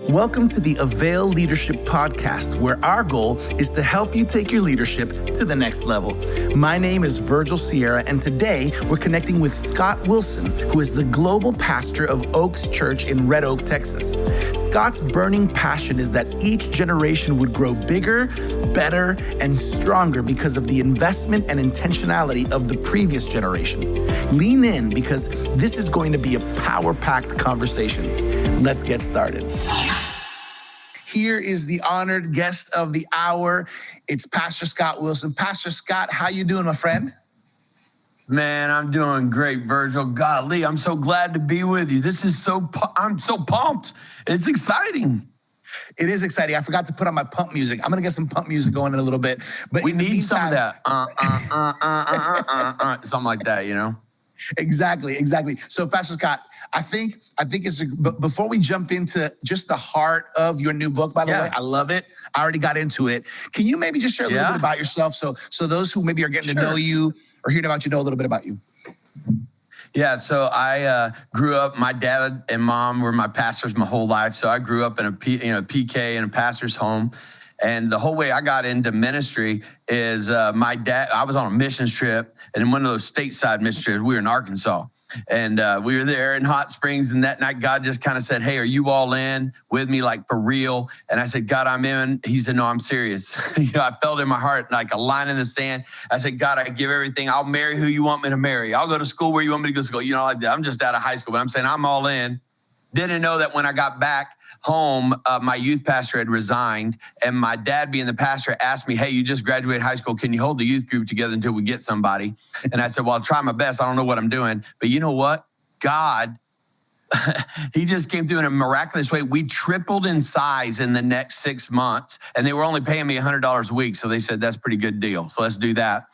Welcome to the Avail Leadership Podcast, where our goal is to help you take your leadership to the next level. My name is Virgil Sierra, and today we're connecting with Scott Wilson, who is the global pastor of Oaks Church in Red Oak, Texas. Scott's burning passion is that each generation would grow bigger, better, and stronger because of the investment and intentionality of the previous generation. Lean in because this is going to be a power-packed conversation. Let's get started. Here is the honored guest of the hour. It's Pastor Scott Wilson. Pastor Scott, how you doing, my friend? Man, I'm doing great, Virgil. Golly, I'm so glad to be with you. I'm so pumped. It's exciting. It is exciting. I forgot to put on my pump music. I'm going to get some pump music going in a little bit. But we need some of that. Something like that, you know? Exactly. So, Pastor Scott, I think it's before we jump into just the heart of your new book. By the way, I love it. I already got into it. Can you maybe just share a little bit about yourself, so those who maybe are getting to know you or hearing about you know a little bit about you? Yeah. So I grew up. My dad and mom were my pastors my whole life. So I grew up in a PK in a pastor's home. And the whole way I got into ministry is my dad, I was on a missions trip, and in one of those stateside mission trips, we were in Arkansas. And we were there in Hot Springs, and that night God just kind of said, "Hey, are you all in with me, like for real?" And I said, "God, I'm in." He said, "No, I'm serious." I felt in my heart like a line in the sand. I said, "God, I give everything. I'll marry who you want me to marry. I'll go to school where you want me to go to school." Like that. I'm just out of high school, but I'm saying I'm all in. Didn't know that when I got back home, my youth pastor had resigned, and my dad, being the pastor, asked me, "Hey, you just graduated high school. Can you hold the youth group together until we get somebody?" And I said, "Well, I'll try my best. I don't know what I'm doing." But you know what? God, he just came through in a miraculous way. We tripled in size in the next 6 months, and they were only paying me $100 a week. So they said, "That's a pretty good deal. So let's do that."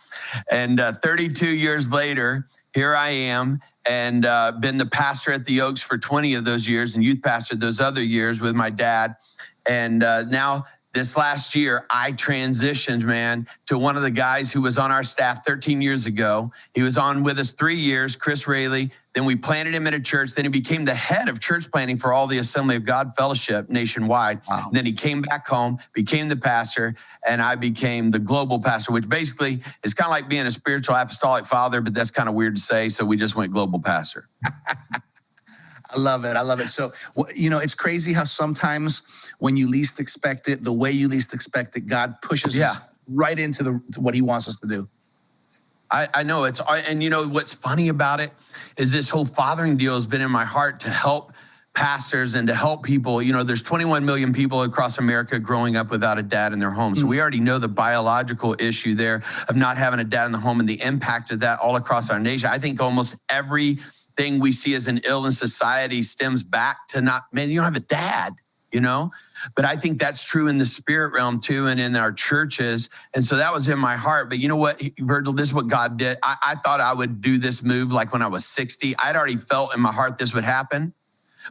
And 32 years later, here I am, and been the pastor at the Oaks for 20 of those years and youth pastor those other years with my dad. And now this last year, I transitioned, man, to one of the guys who was on our staff 13 years ago. He was on with us 3 years, Chris Raley. Then we planted him in a church. Then he became the head of church planting for all the Assembly of God Fellowship nationwide. Wow. Then he came back home, became the pastor, and I became the global pastor, which basically is kind of like being a spiritual apostolic father, but that's kind of weird to say. So we just went global pastor. I love it. So, it's crazy how sometimes when you least expect it, the way you least expect it, God pushes us right into to what he wants us to do. I know it's, and what's funny about it is this whole fathering deal has been in my heart to help pastors and to help people. There's 21 million people across America growing up without a dad in their home. So we already know the biological issue there of not having a dad in the home and the impact of that all across our nation. I think almost everything we see as an ill in society stems back to you don't have a dad, But I think that's true in the spirit realm too, and in our churches. And so that was in my heart. But you know what, Virgil, this is what God did. I thought I would do this move like when I was 60. I'd already felt in my heart this would happen,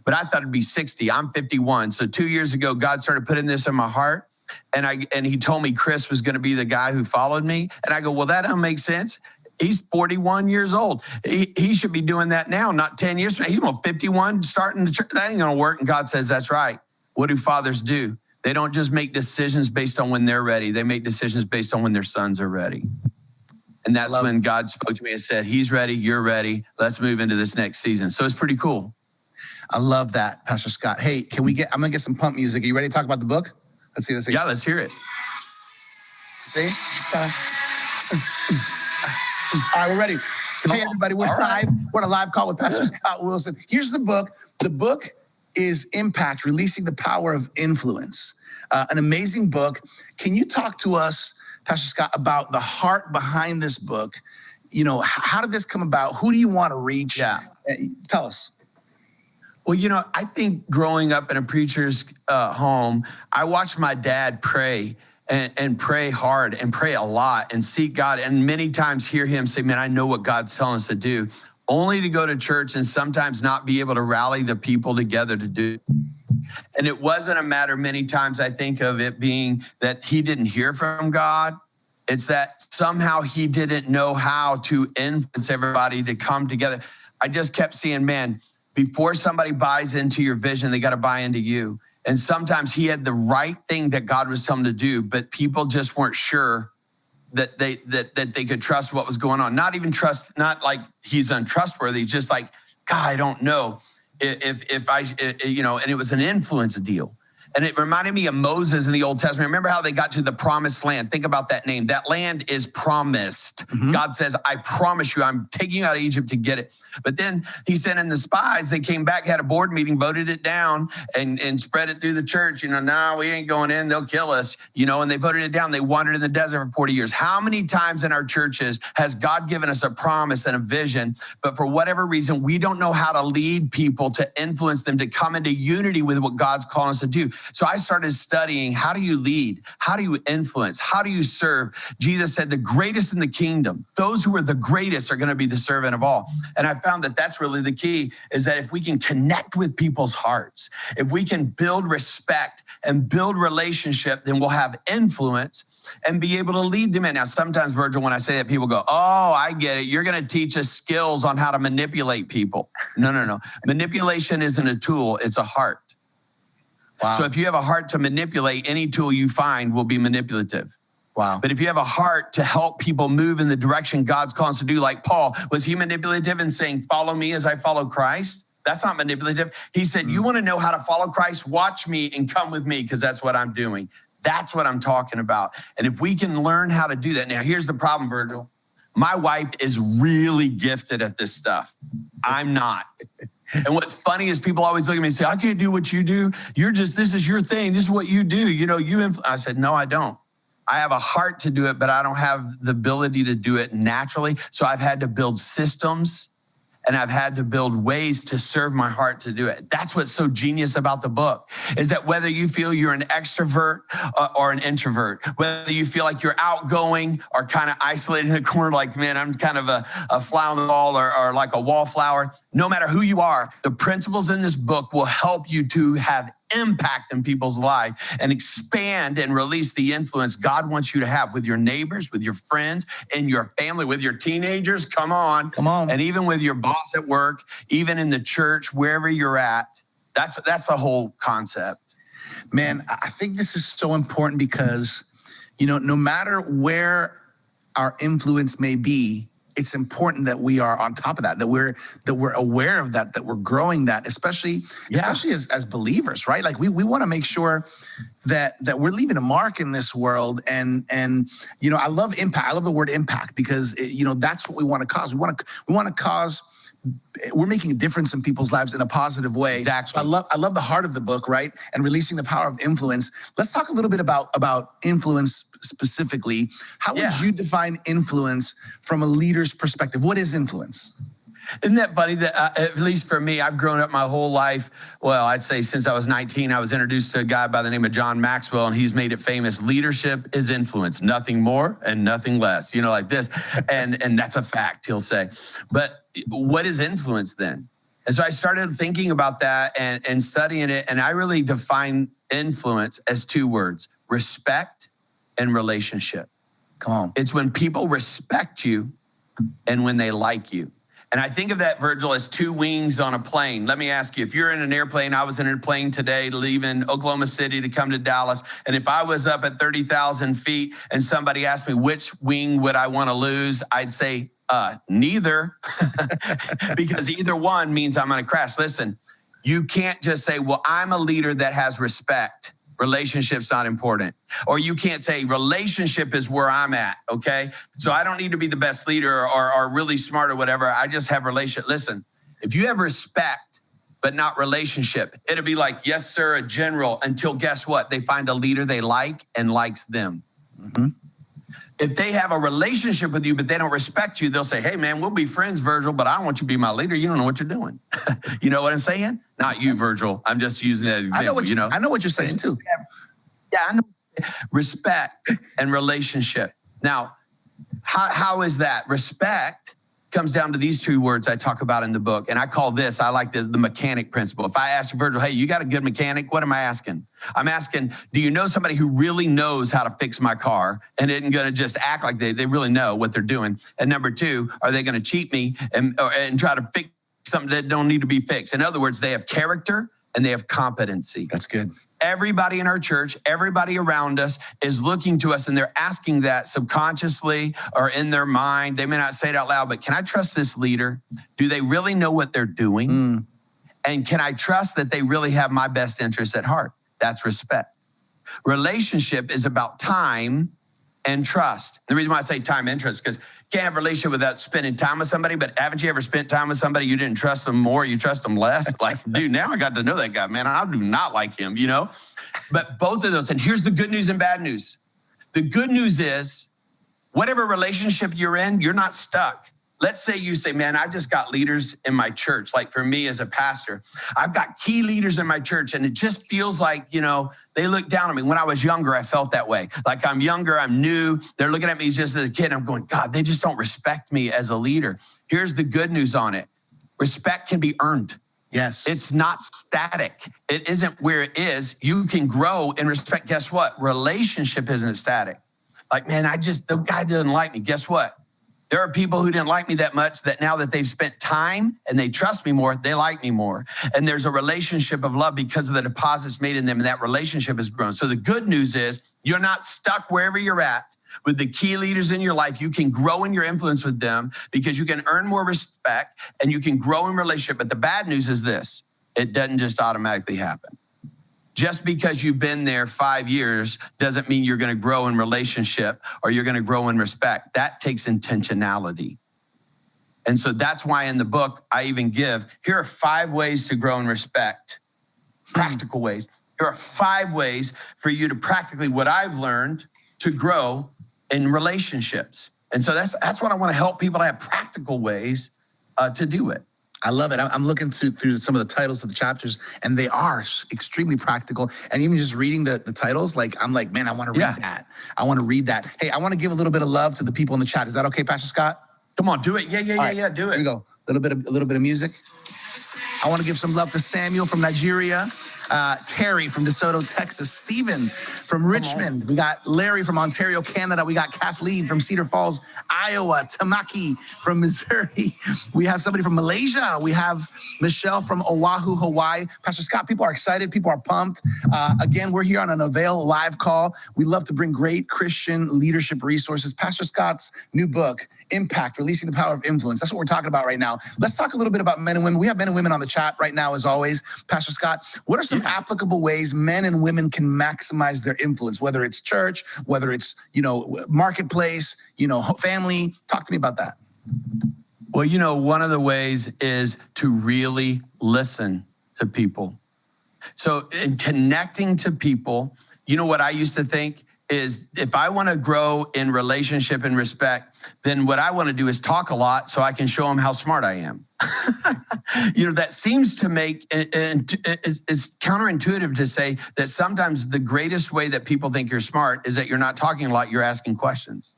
but I thought it'd be 60. I'm 51. So 2 years ago, God started putting this in my heart. And he told me Chris was going to be the guy who followed me. And I go, well, that don't make sense. He's 41 years old. He should be doing that now, not 10 years from now. He's 51, starting the church. That ain't going to work. And God says, that's right. What do fathers do? They don't just make decisions based on when they're ready. They make decisions based on when their sons are ready. And that's when God spoke to me and said, he's ready, you're ready. Let's move into this next season. So it's pretty cool. I love that, Pastor Scott. Hey, I'm going to get some pump music. Are you ready to talk about the book? Let's see. Yeah, let's hear it. See? All right, we're ready. Hey, everybody, we're live. We're on a live call with Pastor Scott Wilson. Here's the book. The book is Impact, Releasing the Power of Influence. An amazing book. Can you talk to us, Pastor Scott, about the heart behind this book? How did this come about? Who do you want to reach? Yeah. Tell us. Well, I think growing up in a preacher's home, I watched my dad pray and pray hard and pray a lot and seek God, and many times hear him say, man, I know what God's telling us to do, only to go to church and sometimes not be able to rally the people together to do. And it wasn't a matter many times, I think, of it being that he didn't hear from God. It's that somehow he didn't know how to influence everybody to come together. I just kept seeing, man, before somebody buys into your vision, they got to buy into you. And sometimes he had the right thing that God was telling him to do, but people just weren't sure that they could trust what was going on. Not even trust, not like he's untrustworthy, just like, God, I don't know if I, and it was an influence deal. And it reminded me of Moses in the Old Testament. Remember how they got to the promised land? Think about that name. That land is promised. Mm-hmm. God says, I promise you, I'm taking you out of Egypt to get it. But then he sent in the spies. They came back, had a board meeting, voted it down, and spread it through the church. No, we ain't going in. They'll kill us. And they voted it down. They wandered in the desert for 40 years. How many times in our churches has God given us a promise and a vision, but for whatever reason, we don't know how to lead people to influence them to come into unity with what God's calling us to do? So I started studying, how do you lead? How do you influence? How do you serve? Jesus said, the greatest in the kingdom, those who are the greatest are going to be the servant of all. And I found that that's really the key, is that if we can connect with people's hearts, if we can build respect and build relationship, then we'll have influence and be able to lead them in. Now, sometimes, Virgil, when I say that, people go, oh, I get it. You're going to teach us skills on how to manipulate people. No. Manipulation isn't a tool. It's a heart. Wow. So if you have a heart to manipulate, any tool you find will be manipulative. Wow. But if you have a heart to help people move in the direction God's calling us to do, like Paul, was he manipulative in saying, follow me as I follow Christ? That's not manipulative. He said, you want to know how to follow Christ? Watch me and come with me, because that's what I'm doing. That's what I'm talking about. And if we can learn how to do that. Now, here's the problem, Virgil. My wife is really gifted at this stuff. I'm not. And what's funny is people always look at me and say, I can't do what you do. This is your thing. This is what you do. I said, no, I don't. I have a heart to do it, but I don't have the ability to do it naturally. So I've had to build systems, and I've had to build ways to serve my heart to do it. That's what's so genius about the book, is that whether you feel you're an extrovert or an introvert, whether you feel like you're outgoing or kind of isolated in the corner, like, man, I'm kind of a fly on the wall or like a wallflower, no matter who you are, the principles in this book will help you to have impact in people's life and expand and release the influence God wants you to have with your neighbors, with your friends, in your family, with your teenagers. Come on. And even with your boss at work, even in the church, wherever you're at. That's the whole concept. Man, I think this is so important because, no matter where our influence may be, it's important that we are on top of that we're aware of that we're growing that, especially as believers, right? Like we want to make sure that we're leaving a mark in this world. And I love impact. I love the word impact because that's what we want to cause. We want to cause. We're making a difference in people's lives in a positive way. Exactly. I love the heart of the book, right? And releasing the power of influence. Let's talk a little bit about influence specifically. How would you define influence from a leader's perspective? What is influence? Isn't that funny that, at least for me, I've grown up my whole life. Well, I'd say since I was 19, I was introduced to a guy by the name of John Maxwell, and he's made it famous. Leadership is influence, nothing more and nothing less, like this. And that's a fact, he'll say. But what is influence then? And so I started thinking about that and studying it. And I really define influence as two words: respect and relationship. Come on. It's when people respect you and when they like you. And I think of that, Virgil, as two wings on a plane. Let me ask you, if you're in an airplane, I was in a plane today leaving Oklahoma City to come to Dallas. And if I was up at 30,000 feet and somebody asked me which wing would I want to lose, I'd say neither, because either one means I'm going to crash. Listen, you can't just say, well, I'm a leader that has respect. Relationship's not important. Or you can't say relationship is where I'm at, okay? So I don't need to be the best leader or really smart or whatever. I just have relationship. Listen, if you have respect but not relationship, it'll be like, yes, sir, a general, until guess what? They find a leader they like and likes them. Mm-hmm. If they have a relationship with you, but they don't respect you, they'll say, hey, man, we'll be friends, Virgil, but I don't want you to be my leader. You don't know what you're doing. You know what I'm saying? Not you, Virgil. I'm just using that as an example. I know what you're saying, too. Yeah, I know. Respect and relationship. Now, how is that? Respect comes down to these two words I talk about in the book. And I like this, the mechanic principle. If I ask you, Virgil, hey, you got a good mechanic? What am I asking? I'm asking, do you know somebody who really knows how to fix my car and isn't going to just act like they really know what they're doing? And number two, are they going to cheat me and try to fix something that don't need to be fixed? In other words, they have character and they have competency. That's good. everybody in our church, everybody around us is looking to us and they're asking that subconsciously or in their mind. They may not say it out loud, but can I trust this leader? Do they really know what they're doing? And can I trust that they really have my best interests at heart? That's respect. Relationship is about time and trust. The reason why I say time and trust, because you can't have a relationship without spending time with somebody, but haven't you ever spent time with somebody you didn't trust them more, you trust them less? Like, dude, now I got to know that guy, man. I do not like him, you know? But both of those, and here's the good news and bad news. The good news is, whatever relationship you're in, you're not stuck. Let's say you say, man, I just got leaders in my church. Like for me as a pastor, I've got key leaders in my church and it just feels like, you know, they look down on me. When I was younger, I felt that way. Like I'm younger, I'm new. They're looking at me just as a kid. I'm going, God, they just don't respect me as a leader. Here's the good news on it. Respect can be earned. Yes. It's not static. It isn't where it is. You can grow in respect. Guess what? Relationship isn't static. Like, man, the guy doesn't like me. Guess what? There are people who didn't like me that much that now that they've spent time and they trust me more, they like me more. And there's a relationship of love because of the deposits made in them, and that relationship has grown. So the good news is you're not stuck wherever you're at with the key leaders in your life. You can grow in your influence with them because you can earn more respect and you can grow in relationship. But the bad news is this: it doesn't just automatically happen. Just because you've been there 5 years doesn't mean you're going to grow in relationship or you're going to grow in respect. That takes intentionality. And so that's why in the book, I even give, here are 5 ways to grow in respect, practical ways. Here are 5 ways for you to practically, what I've learned, to grow in relationships. And so that's what I want to help people to have practical ways to do it. I love it. I'm looking through some of the titles of the chapters, and they are extremely practical. And even just reading the titles, like I'm like, man, I want to read that. I want to read that. Hey, I want to give a little bit of love to the people in the chat. Is that okay, Pastor Scott? Come on, do it. Yeah, do it. Here we go. A little bit of music. I want to give some love to Samuel from Nigeria, Terry from DeSoto, Texas, Stephen from Richmond. We got Larry from Ontario, Canada. We got Kathleen from Cedar Falls, Iowa, Tamaki from Missouri. We have somebody from Malaysia. We have Michelle from Oahu, Hawaii. Pastor Scott, people are excited. People are pumped. Again, we're here on an Avail live call. We love to bring great Christian leadership resources. Pastor Scott's new book, Impact, Releasing the Power of Influence. That's what we're talking about right now. Let's talk a little bit about men and women. We have men and women on the chat right now, as always. Pastor Scott, what are some applicable ways men and women can maximize their influence, whether it's church, whether it's, marketplace, family? Talk to me about that. Well, one of the ways is to really listen to people. So in connecting to people, what I used to think is if I want to grow in relationship and respect, then what I want to do is talk a lot so I can show them how smart I am. That seems to make, it's counterintuitive to say that sometimes the greatest way that people think you're smart is that you're not talking a lot, you're asking questions.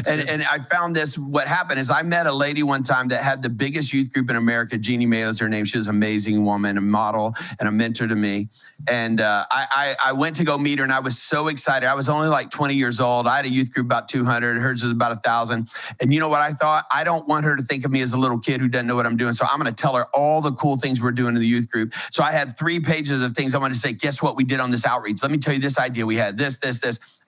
And I found this, what happened is I met a lady one time that had the biggest youth group in America. Jeannie Mayo is her name. She was an amazing woman, a model and a mentor to me. And I went to go meet her and I was so excited. I was only like 20 years old. I had a youth group about 200. Hers was about 1,000. And you know what I thought? I don't want her to think of me as a little kid who doesn't know what I'm doing. So I'm going to tell her all the cool things we're doing in the youth group. So I had 3 pages of things I wanted to say. Guess what we did on this outreach? Let me tell you this idea. We had this.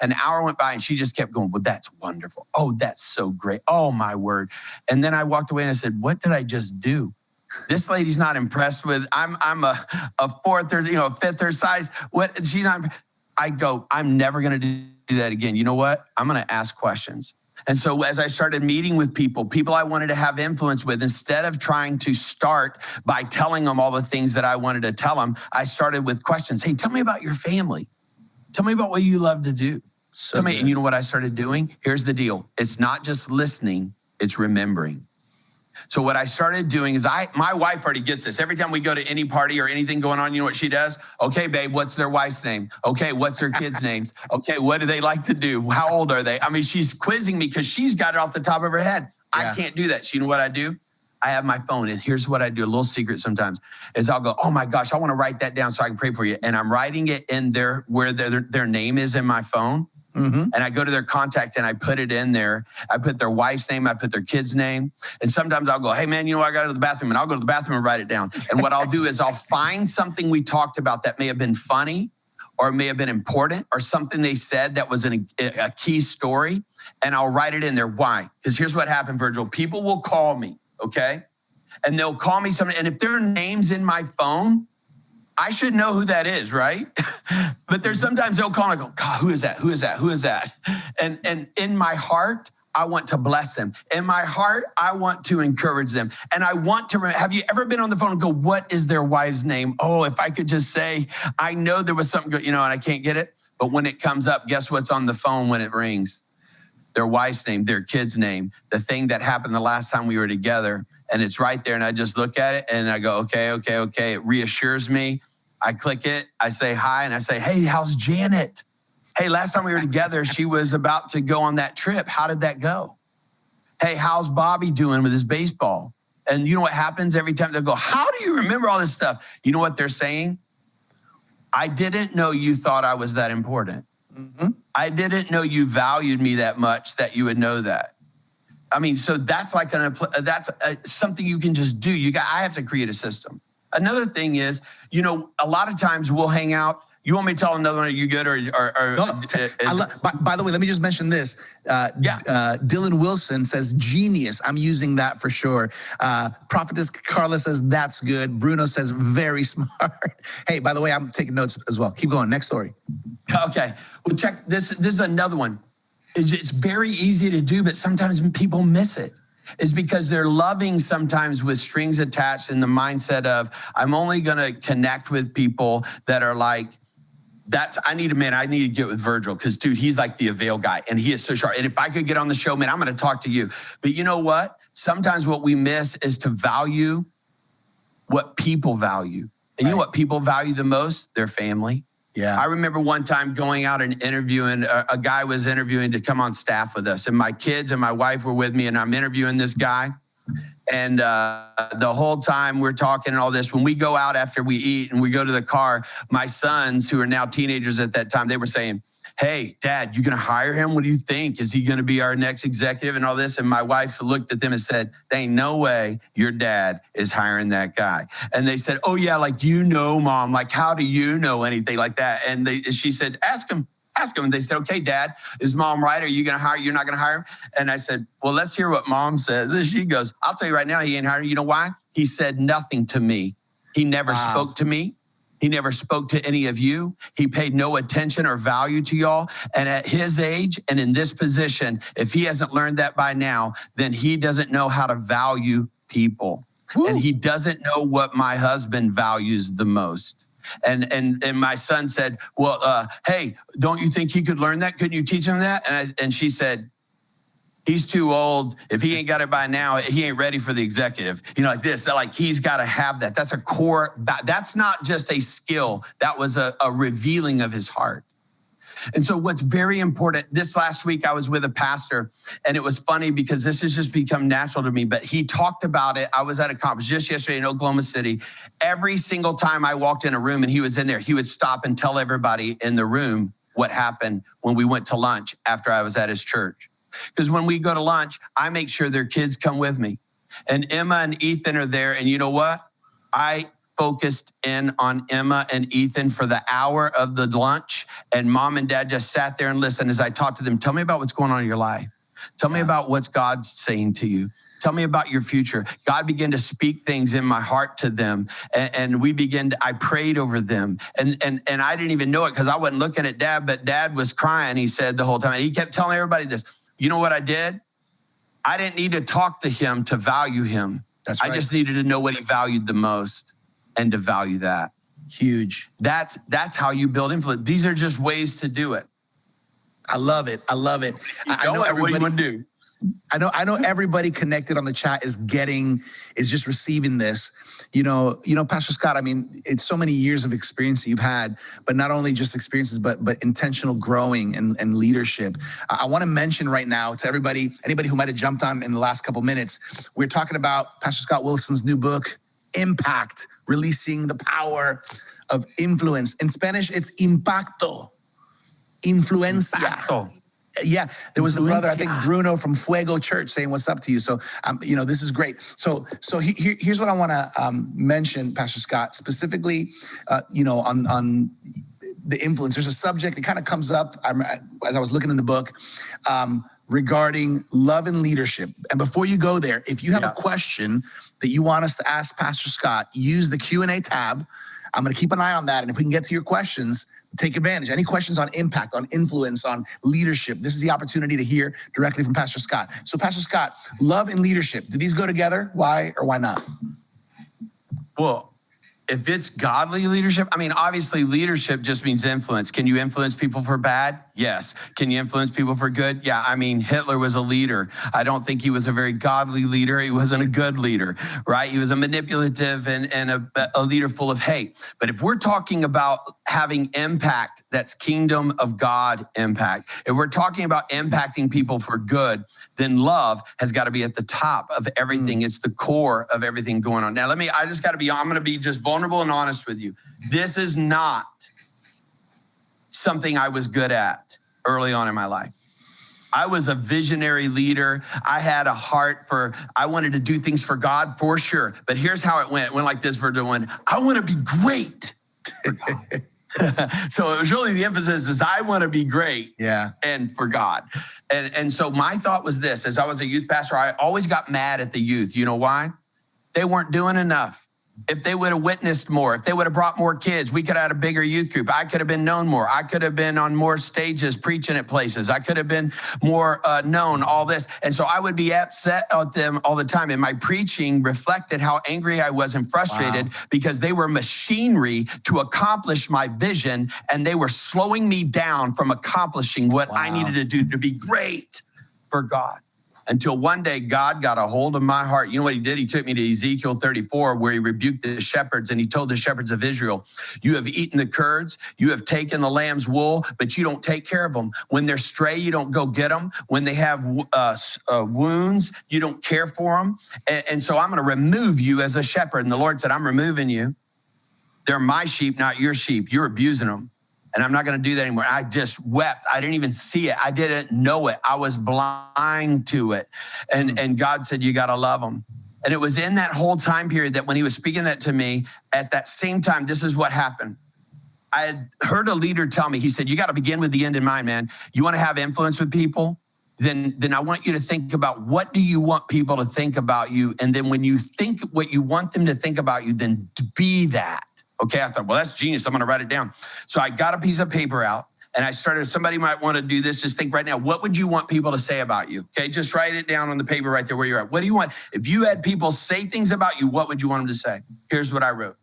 An hour went by and she just kept going, well, that's wonderful. Oh, that's so great. Oh, my word. And then I walked away and I said, what did I just do? This lady's not impressed with, I'm a fourth or, fifth her size. What? She's not, I go, I'm never going to do that again. You know what? I'm going to ask questions. And so as I started meeting with people I wanted to have influence with, instead of trying to start by telling them all the things that I wanted to tell them, I started with questions. Hey, tell me about your family. Tell me about what you love to do. Tell me, and you know what I started doing? Here's the deal. It's not just listening, it's remembering. So what I started doing is my wife already gets this. Every time we go to any party or anything going on, you know what she does? Okay, babe, what's their wife's name? Okay, what's their kids' names? Okay, what do they like to do? How old are they? I mean, she's quizzing me because she's got it off the top of her head. Yeah. I can't do that. So you know what I do? I have my phone, and here's what I do, a little secret sometimes, is I'll go, oh my gosh, I want to write that down so I can pray for you. And I'm writing it in where their name is in my phone. Mm-hmm. And I go to their contact and I put it in there. I put their wife's name, I put their kid's name. And sometimes I'll go, hey man, I got to the bathroom, and I'll go to the bathroom and write it down. And what I'll do is I'll find something we talked about that may have been funny or it may have been important, or something they said that was a key story, and I'll write it in there. Why? Because here's what happened, Virgil. People will call me, okay? And they'll call me something, and if their name's in my phone, I should know who that is, right? But there's sometimes they'll call and I go, God, who is that? Who is that? Who is that? And in my heart, I want to bless them. In my heart, I want to encourage them. And I want to, have you ever been on the phone and go, what is their wife's name? Oh, if I could just say, I know there was something good, and I can't get it. But when it comes up, guess what's on the phone when it rings? Their wife's name, their kid's name, the thing that happened the last time we were together. And it's right there. And I just look at it and I go, okay. It reassures me. I click it. I say hi and I say, hey, how's Janet? Hey, last time we were together, she was about to go on that trip. How did that go? Hey, how's Bobby doing with his baseball? And you know what happens every time they go, how do you remember all this stuff? You know what they're saying? I didn't know you thought I was that important. Mm-hmm. I didn't know you valued me that much that you would know that. I mean, so that's like something you can just do. I have to create a system. Another thing is, a lot of times we'll hang out. You want me to tell another one? Are you good? By the way, let me just mention this. Dylan Wilson says, genius. I'm using that for sure. Prophetess Carla says, that's good. Bruno says, very smart. Hey, by the way, I'm taking notes as well. Keep going. Next story. Okay. Well, check this. This is another one. It's very easy to do, but sometimes people miss it. Is because they're loving sometimes with strings attached in the mindset of, I'm only going to connect with people that are like, I need to get with Virgil because, dude, he's like the Avail guy and he is so sharp. And if I could get on the show, man, I'm going to talk to you. But you know what? Sometimes what we miss is to value what people value. And you know what people value the most? Their family. Yeah. I remember one time going out and interviewing, a guy was interviewing to come on staff with us. And my kids and my wife were with me and I'm interviewing this guy. And the whole time we're talking and all this, when we go out after we eat and we go to the car, my sons, who are now teenagers at that time, they were saying, hey, Dad, you going to hire him? What do you think? Is he going to be our next executive and all this? And my wife looked at them and said, there ain't no way your dad is hiring that guy. And they said, oh, yeah, like, Mom, like, how do you know anything like that? And she said, ask him. And they said, okay, Dad, is Mom right? Are you going to hire? You're not going to hire him? And I said, well, let's hear what Mom says. And she goes, I'll tell you right now, he ain't hiring. You know why? He said nothing to me. He never spoke to me. He never spoke to any of you. He paid no attention or value to y'all. And at his age and in this position, if he hasn't learned that by now, then he doesn't know how to value people. Woo. And he doesn't know what my husband values the most. And my son said, well, hey, don't you think he could learn that? Couldn't you teach him that? And she said, he's too old. If he ain't got it by now, he ain't ready for the executive. Like this, like he's got to have that. That's a core. That's not just a skill. That was a revealing of his heart. And so what's very important, this last week I was with a pastor and it was funny because this has just become natural to me, but he talked about it. I was at a conference just yesterday in Oklahoma City. Every single time I walked in a room and he was in there, he would stop and tell everybody in the room what happened when we went to lunch after I was at his church. Because when we go to lunch, I make sure their kids come with me. And Emma and Ethan are there. And you know what? I focused in on Emma and Ethan for the hour of the lunch. And Mom and Dad just sat there and listened as I talked to them. Tell me about what's going on in your life. Tell me about what's God's saying to you. Tell me about your future. God began to speak things in my heart to them. And I prayed over them. And I didn't even know it because I wasn't looking at Dad, but Dad was crying, he said the whole time. And he kept telling everybody this. You know what I did? I didn't need to talk to him to value him. That's right. I just needed to know what he valued the most and to value that. Huge. That's how you build influence. These are just ways to do it. I love it. I know everybody. What do you want to do? I know everybody connected on the chat is just receiving this. Pastor Scott, I mean, it's so many years of experience that you've had, but not only just experiences, but intentional growing and leadership. I want to mention right now to anybody who might have jumped on in the last couple minutes, we're talking about Pastor Scott Wilson's new book, Impact, Releasing the Power of Influence. In Spanish, it's impacto, influencia. Impacto. Yeah, there was a brother, I think Bruno from Fuego Church saying what's up to you. So, this is great. So here's what I want to mention, Pastor Scott, specifically, on the influence. There's a subject that kind of comes up as I was looking in the book regarding love and leadership. And before you go there, if you have a question that you want us to ask Pastor Scott, use the Q&A tab. I'm going to keep an eye on that. And if we can get to your questions, take advantage. Any questions on impact, on influence, on leadership, this is the opportunity to hear directly from Pastor Scott. So Pastor Scott, love and leadership, do these go together? Why or why not? Well, if it's godly leadership, I mean, obviously leadership just means influence. Can you influence people for bad? Yes. Can you influence people for good? Yeah. I mean, Hitler was a leader. I don't think he was a very godly leader. He wasn't a good leader, right? He was a manipulative and a leader full of hate. But if we're talking about having impact, that's kingdom of God impact. If we're talking about impacting people for good, then love has got to be at the top of everything. It's the core of everything going on. Now, I'm going to be just vulnerable and honest with you. This is not something I was good at early on in my life. I was a visionary leader. I had a heart I wanted to do things for God for sure. But here's how it went. It went like this, Virgil. I want to be great for God. So it was really the emphasis is I want to be great and for God. And so my thought was this, as I was a youth pastor, I always got mad at the youth. You know why? They weren't doing enough. If they would have witnessed more, if they would have brought more kids, we could have had a bigger youth group. I could have been known more. I could have been on more stages preaching at places. I could have been more known, all this. And so I would be upset at them all the time. And my preaching reflected how angry I was and frustrated because they were machinery to accomplish my vision. And they were slowing me down from accomplishing what I needed to do to be great for God. Until one day, God got a hold of my heart. You know what he did? He took me to Ezekiel 34, where he rebuked the shepherds, and he told the shepherds of Israel, you have eaten the curds, you have taken the lamb's wool, but you don't take care of them. When they're stray, you don't go get them. When they have wounds, you don't care for them. And so I'm going to remove you as a shepherd. And the Lord said, I'm removing you. They're my sheep, not your sheep. You're abusing them. And I'm not going to do that anymore. I just wept. I didn't even see it. I didn't know it. I was blind to it. And God said, you got to love them. And it was in that whole time period that when he was speaking that to me, at that same time, this is what happened. I had heard a leader tell me, he said, you got to begin with the end in mind, man. You want to have influence with people? Then I want you to think about what do you want people to think about you? And then when you think what you want them to think about you, then be that. Okay, I thought, well, that's genius. I'm going to write it down. So I got a piece of paper out and I started, somebody might want to do this. Just think right now, what would you want people to say about you? Okay, just write it down on the paper right there where you're at. What do you want? If you had people say things about you, what would you want them to say? Here's what I wrote.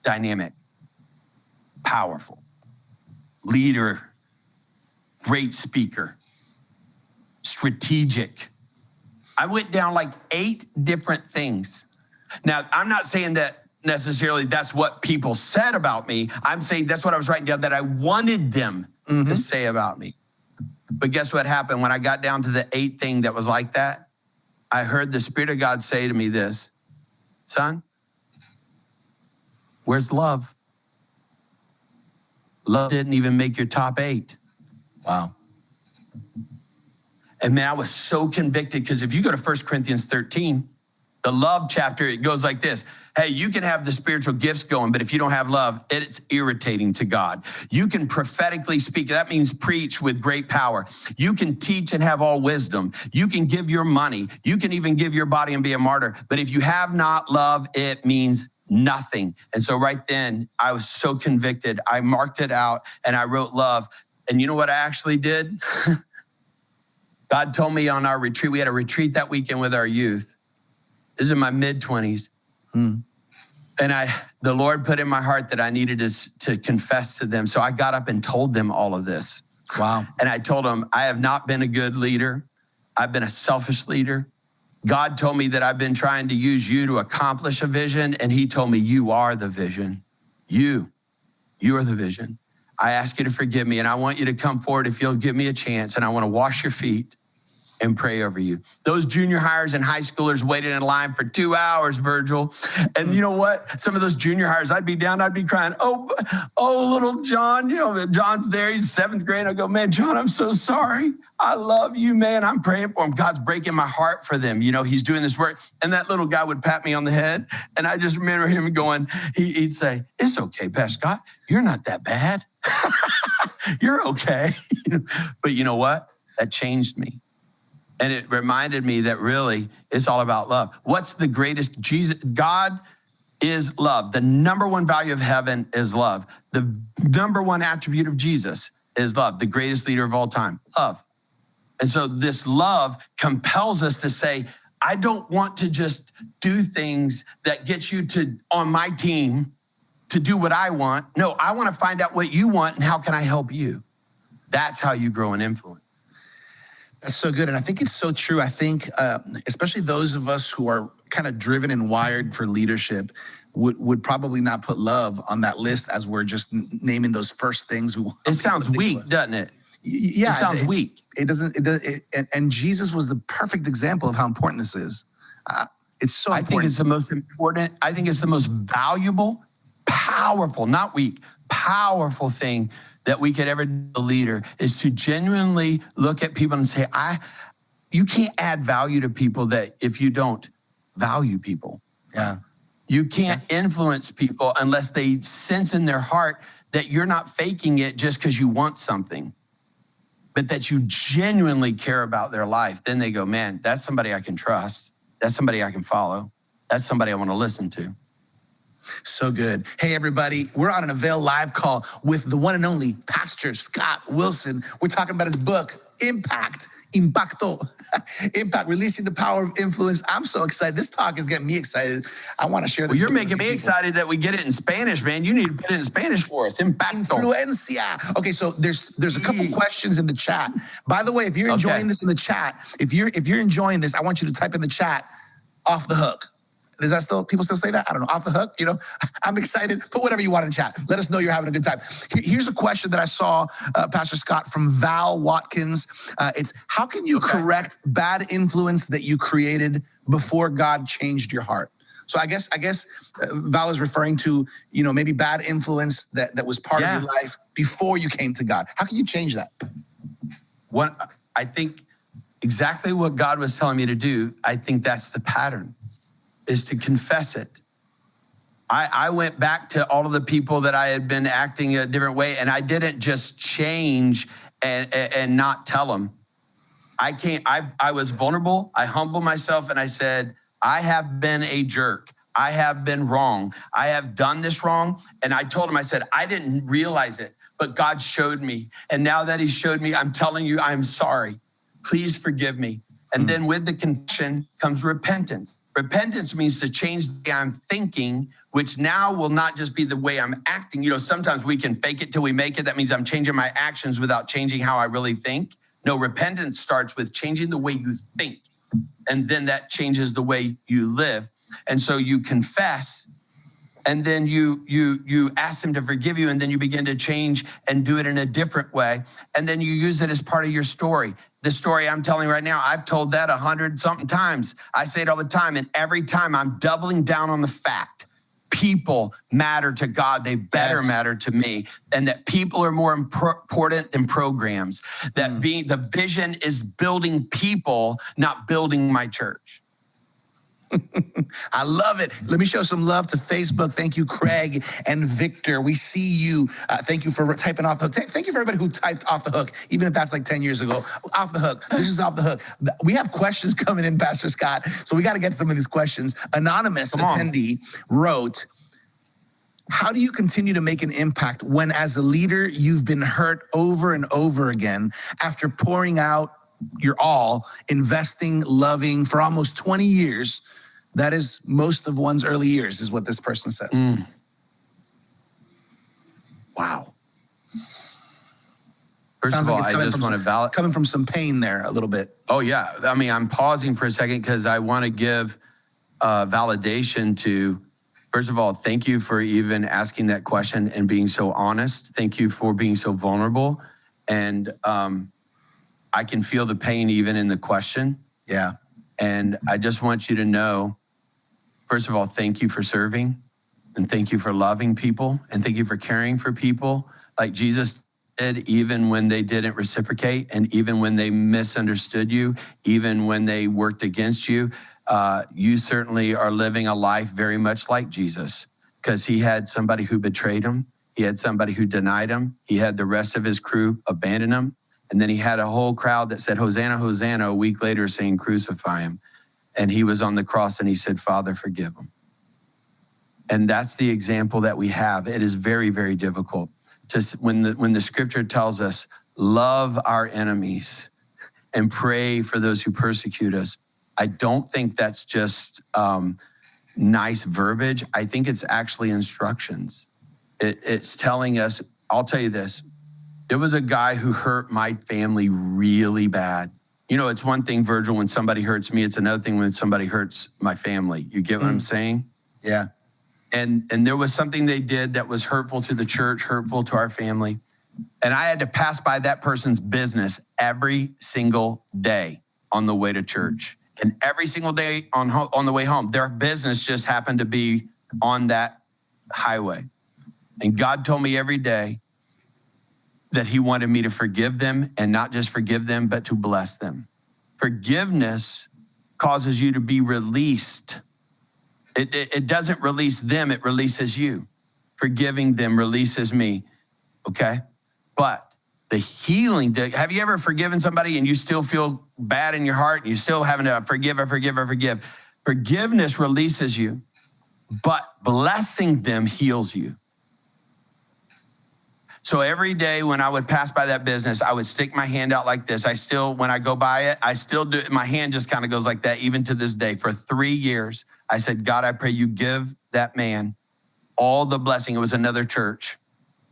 Dynamic, powerful, leader, great speaker, strategic. I went down like 8 different things. Now, I'm not saying that necessarily that's what people said about me. I'm saying that's what I was writing down that I wanted them to say about me. But guess what happened when I got down to the 8th thing that was like that? I heard the Spirit of God say to me this, son, where's love? Love didn't even make your top 8. Wow. And man, I was so convicted because if you go to 1 Corinthians 13, the love chapter, it goes like this. Hey, you can have the spiritual gifts going, but if you don't have love, it's irritating to God. You can prophetically speak. That means preach with great power. You can teach and have all wisdom. You can give your money. You can even give your body and be a martyr. But if you have not love, it means nothing. And so right then, I was so convicted. I marked it out and I wrote love. And you know what I actually did? God told me on our retreat, we had a retreat that weekend with our youth. This is in my mid-20s. And the Lord put in my heart that I needed to confess to them. So I got up and told them all of this. Wow. And I told them, I have not been a good leader. I've been a selfish leader. God told me that I've been trying to use you to accomplish a vision. And he told me, you are the vision. You are the vision. I ask you to forgive me. And I want you to come forward if you'll give me a chance. And I want to wash your feet. and pray over you. Those junior hires and high schoolers waited in line for 2 hours, Virgil. And you know what? Some of those junior hires, I'd be down, I'd be crying. Oh, little John, John's there. He's 7th grade. I go, man, John, I'm so sorry. I love you, man. I'm praying for him. God's breaking my heart for them. He's doing this work. And that little guy would pat me on the head. And I just remember him going, he'd say, it's okay, Pastor Scott. You're not that bad. You're okay. But you know what? That changed me. And it reminded me that really it's all about love. What's the greatest? God is love. The number one value of heaven is love. The number one attribute of Jesus is love. The greatest leader of all time, love. And so this love compels us to say, I don't want to just do things that get you on my team to do what I want. No, I want to find out what you want and how can I help you? That's how you grow in influence. That's so good. And I think it's so true. I think, especially those of us who are kind of driven and wired for leadership would probably not put love on that list as we're just naming those first things we want. It sounds weak, doesn't it? Yeah. It sounds weak. It doesn't, and Jesus was the perfect example of how important this is. It's so important. I think it's the most important. I think it's the most valuable, powerful, not weak, powerful thing that we could ever do as a leader is to genuinely look at people and say, you can't add value to people that if you don't value people. Yeah. You can't influence people unless they sense in their heart that you're not faking it just because you want something, but that you genuinely care about their life. Then they go, man, that's somebody I can trust. That's somebody I can follow. That's somebody I want to listen to. So good. Hey, everybody, we're on an Avail live call with the one and only Pastor Scott Wilson. We're talking about his book, Impacto, Releasing the Power of Influence. I'm so excited. This talk is getting me excited. I want to share this. Well, you're making me excited that we get it in Spanish, man. You need to put it in Spanish for us. Impacto. Influencia. Okay, so there's a couple questions in the chat. By the way, if you're enjoying this in the chat, if you're enjoying this, I want you to type in the chat, off the hook. Is that people still say that? I don't know, off the hook, I'm excited. Put whatever you want in the chat. Let us know you're having a good time. Here's a question that I saw, Pastor Scott, from Val Watkins. It's, how can you correct bad influence that you created before God changed your heart? So I guess Val is referring to, maybe bad influence that was part of your life before you came to God. How can you change that? I think exactly what God was telling me to do, I think that's the pattern, is to confess it. I went back to all of the people that I had been acting a different way, and I didn't just change and not tell them. I was vulnerable. I humbled myself and I said, I have been a jerk. I have been wrong. I have done this wrong. And I told him, I said, I didn't realize it, but God showed me. And now that he showed me, I'm telling you, I'm sorry. Please forgive me. And then with the confession comes repentance. Repentance means to change the way I'm thinking, which now will not just be the way I'm acting. Sometimes we can fake it till we make it. That means I'm changing my actions without changing how I really think. No, repentance starts with changing the way you think. And then that changes the way you live. And so you confess, and then you ask him to forgive you, and then you begin to change and do it in a different way. And then you use it as part of your story. The story I'm telling right now, I've told that 100-something times. I say it all the time, and every time I'm doubling down on the fact people matter to God. They better matter to me, and that people are more important than programs. That the vision is building people, not building my church. I love it. Let me show some love to Facebook. Thank you, Craig and Victor. We see you. Thank you for typing off the hook. Thank you for everybody who typed off the hook, even if that's like 10 years ago. Off the hook. This is off the hook. We have questions coming in, Pastor Scott, so we got to get some of these questions. Anonymous attendee wrote, how do you continue to make an impact when, as a leader, you've been hurt over and over again after pouring out your all, investing, loving for almost 20 years? That is most of one's early years, is what this person says. Wow. First of all, I just want to validate. Coming from some pain there a little bit. Oh, yeah. I mean, I'm pausing for a second because I want to give validation to, first of all, thank you for even asking that question and being so honest. Thank you for being so vulnerable. And I can feel the pain even in the question. Yeah. And I just want you to know, first of all, thank you for serving, and thank you for loving people, and thank you for caring for people like Jesus did, even when they didn't reciprocate, and even when they misunderstood you, even when they worked against you. You certainly are living a life very much like Jesus, because he had somebody who betrayed him. He had somebody who denied him. He had the rest of his crew abandon him. And then he had a whole crowd that said, Hosanna, Hosanna, a week later saying, crucify him. And he was on the cross and he said, Father, forgive him. And that's the example that we have. It is very, very difficult to, when the scripture tells us, love our enemies and pray for those who persecute us. I don't think that's just nice verbiage. I think it's actually instructions. It's telling us, I'll tell you this, there was a guy who hurt my family really bad. You know, it's one thing, Virgil, when somebody hurts me. It's another thing when somebody hurts my family. You get what I'm saying? Yeah. And there was something they did that was hurtful to the church, hurtful to our family. And I had to pass by that person's business every single day on the way to church. And every single day on the way home, their business just happened to be on that highway. And God told me every day that he wanted me to forgive them, and not just forgive them, but to bless them. Forgiveness causes you to be released. It doesn't release them, it releases you. Forgiving them releases me, okay? But the healing, have you ever forgiven somebody and you still feel bad in your heart and you still having to forgive? Forgiveness releases you, but blessing them heals you. So every day when I would pass by that business, I would stick my hand out like this. When I go by it, I still do, my hand just kind of goes like that, even to this day. For 3 years, I said, God, I pray you give that man all the blessing. It was another church.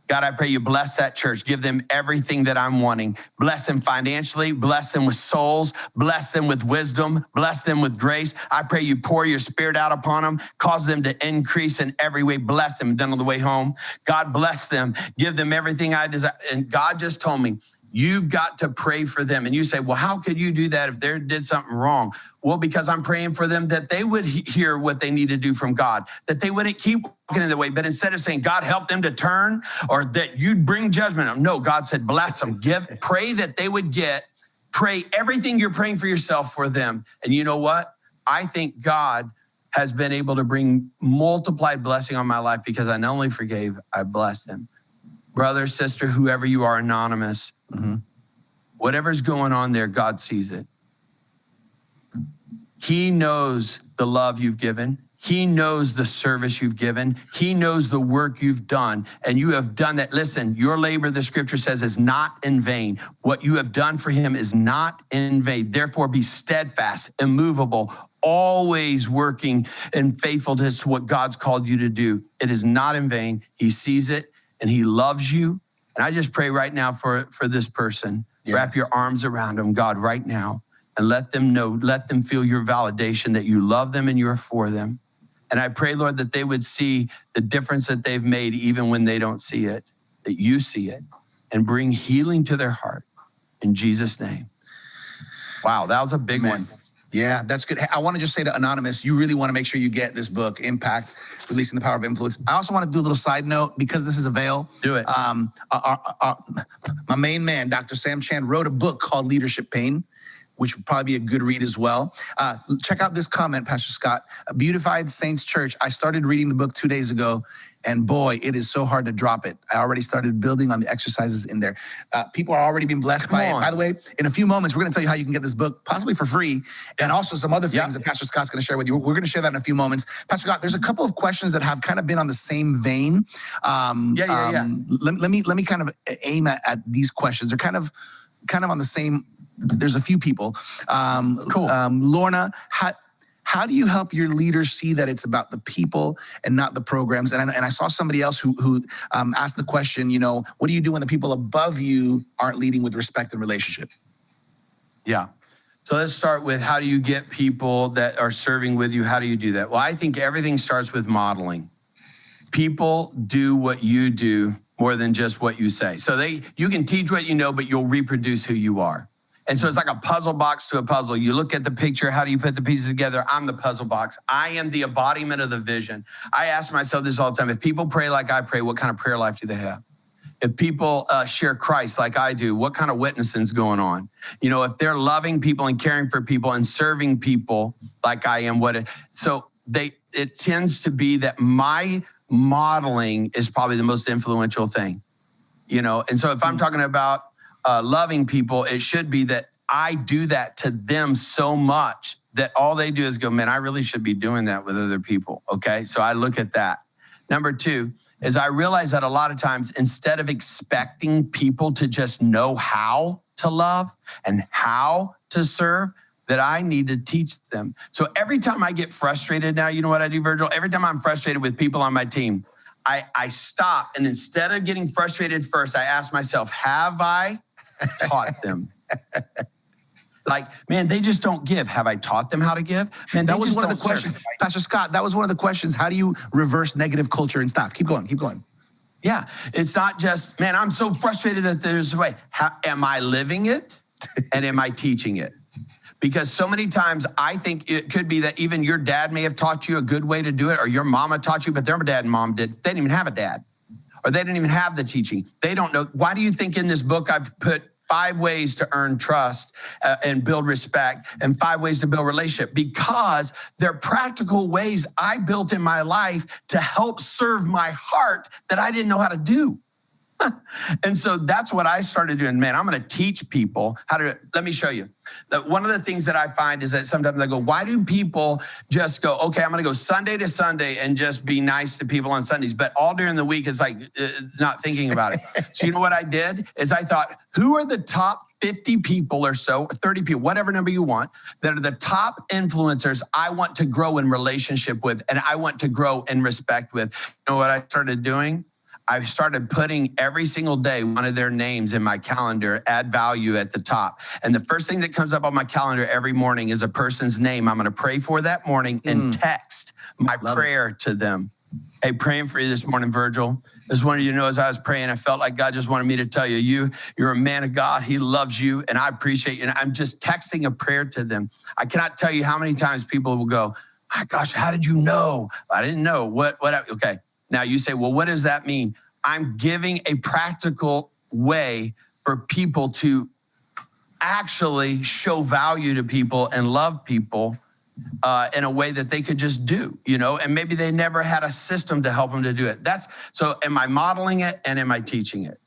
God, I pray you bless that church. Give them everything that I'm wanting. Bless them financially. Bless them with souls. Bless them with wisdom. Bless them with grace. I pray you pour your spirit out upon them. Cause them to increase in every way. Bless them. Then on the way home, God bless them. Give them everything I desire. And God just told me, you've got to pray for them. And you say, well, how could you do that if they did something wrong? Well, because I'm praying for them that they would hear what they need to do from God, that they wouldn't keep walking in the way. But instead of saying, God, help them to turn, or that you'd bring judgment. No, God said, bless them. Pray that they would pray everything you're praying for yourself for them. And you know what? I think God has been able to bring multiplied blessing on my life because I not only forgave, I blessed them. Brother, sister, whoever you are, anonymous, whatever's going on there, God sees it. He knows the love you've given. He knows the service you've given. He knows the work you've done, and you have done that. Listen, your labor, the scripture says, is not in vain. What you have done for him is not in vain. Therefore, be steadfast, immovable, always working in faithfulness to what God's called you to do. It is not in vain. He sees it, and he loves you. And I just pray right now for this person. Yes. Wrap your arms around them, God, right now, and let them know, let them feel your validation that you love them and you're for them. And I pray, Lord, that they would see the difference that they've made even when they don't see it, that you see it, and bring healing to their heart. In Jesus' name. Wow, that was a big one. Yeah, that's good. I want to just say to Anonymous, you really want to make sure you get this book, Impact, Releasing the Power of Influence. I also want to do a little side note, because this is Avail. Do it. My main man, Dr. Sam Chan, wrote a book called Leadership Pain, which would probably be a good read as well. Check out this comment, Pastor Scott. Beautified Saints Church. I started reading the book 2 days ago, and boy, it is so hard to drop it. I already started building on the exercises in there. People are already being blessed by it. By the way, in a few moments, we're going to tell you how you can get this book, possibly for free, and also some other things that Pastor Scott's going to share with you. We're going to share that in a few moments. Pastor Scott, there's a couple of questions that have kind of been on the same vein. Let me kind of aim at these questions. They're kind of on the same. There's a few people. Cool. Lorna, how do you help your leaders see that it's about the people and not the programs? And I saw somebody else who asked the question, what do you do when the people above you aren't leading with respect and relationship? Yeah. So let's start with, how do you get people that are serving with you? How do you do that? Well, I think everything starts with modeling. People do what you do more than just what you say. So you can teach what you know, but you'll reproduce who you are. And so it's like a puzzle box to a puzzle. You look at the picture, how do you put the pieces together? I'm the puzzle box. I am the embodiment of the vision. I ask myself this all the time. If people pray like I pray, what kind of prayer life do they have? If people share Christ like I do, what kind of witnessing's going on? You know, if they're loving people and caring for people and serving people like I am, it tends to be that my modeling is probably the most influential thing, you know? And so if I'm talking about loving people, it should be that I do that to them so much that all they do is go, man, I really should be doing that with other people. Okay. So I look at that. Number two is I realize that a lot of times, instead of expecting people to just know how to love and how to serve, that I need to teach them. So every time I get frustrated now, you know what I do, Virgil? Every time I'm frustrated with people on my team, I stop. And instead of getting frustrated first, I ask myself, have I taught them? Like, man, they just don't give. Have I taught them how to give? Man, that was one of the questions. Pastor Scott, that was one of the questions. How do you reverse negative culture and stuff? Keep going. Yeah, it's not just, man, I'm so frustrated that there's a way. Am I living it? And am I teaching it? Because so many times I think it could be that even your dad may have taught you a good way to do it, or your mama taught you, but their dad and mom did. They didn't even have a dad, or they didn't even have the teaching. They don't know. Why do you think in this book I've put 5 ways to earn trust and build respect, and 5 ways to build relationship? Because they're practical ways I built in my life to help serve my heart that I didn't know how to do. And so that's what I started doing. Man, I'm going to teach people how to, let me show you. That one of the things that I find is that sometimes I go, why do people just go, okay, I'm going to go Sunday to Sunday and just be nice to people on Sundays, but all during the week is like not thinking about it. So you know what I did is I thought, who are the top 50 people or so, 30 people, whatever number you want, that are the top influencers I want to grow in relationship with and I want to grow in respect with? You know what I started doing? I started putting every single day one of their names in my calendar, add value at the top. And the first thing that comes up on my calendar every morning is a person's name I'm going to pray for that morning and text my prayer to them. Hey, praying for you this morning, Virgil. Just wanted you to know as I was praying, I felt like God just wanted me to tell you, you're a man of God. He loves you, and I appreciate you. And I'm just texting a prayer to them. I cannot tell you how many times people will go, my gosh, how did you know? I didn't know. What? Okay. Now you say, well, what does that mean? I'm giving a practical way for people to actually show value to people and love people in a way that they could just do, you know, and maybe they never had a system to help them to do it. So am I modeling it and am I teaching it?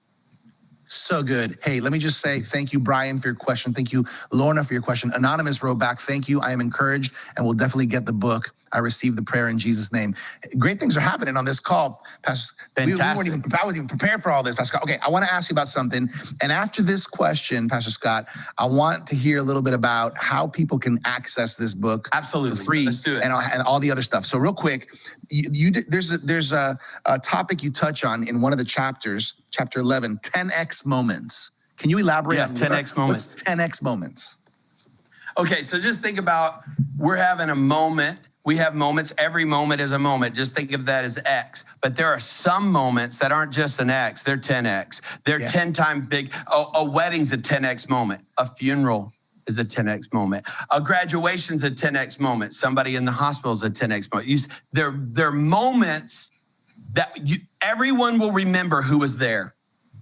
So good. Hey, let me just say thank you, Brian, for your question. Thank you, Lorna, for your question. Anonymous wrote back, thank you. I am encouraged and will definitely get the book. I received the prayer in Jesus' name. Great things are happening on this call, Pastor. I wasn't even prepared for all this, Pastor Scott. Okay, I want to ask you about something. And after this question, Pastor Scott, I want to hear a little bit about how people can access this book absolutely for free. Let's do it. And all the other stuff. So real quick, there's a topic you touch on in one of the chapters, chapter 11, 10x moments. Can you elaborate on 10x moments? What's 10x moments? Okay, so just think about, we're having a moment. We have moments. Every moment is a moment. Just think of that as X. But there are some moments that aren't just an X. They're 10X. They're 10 times big. A wedding's a 10X moment. A funeral is a 10X moment. A graduation's a 10X moment. Somebody in the hospital is a 10X moment. They're moments that everyone will remember who was there.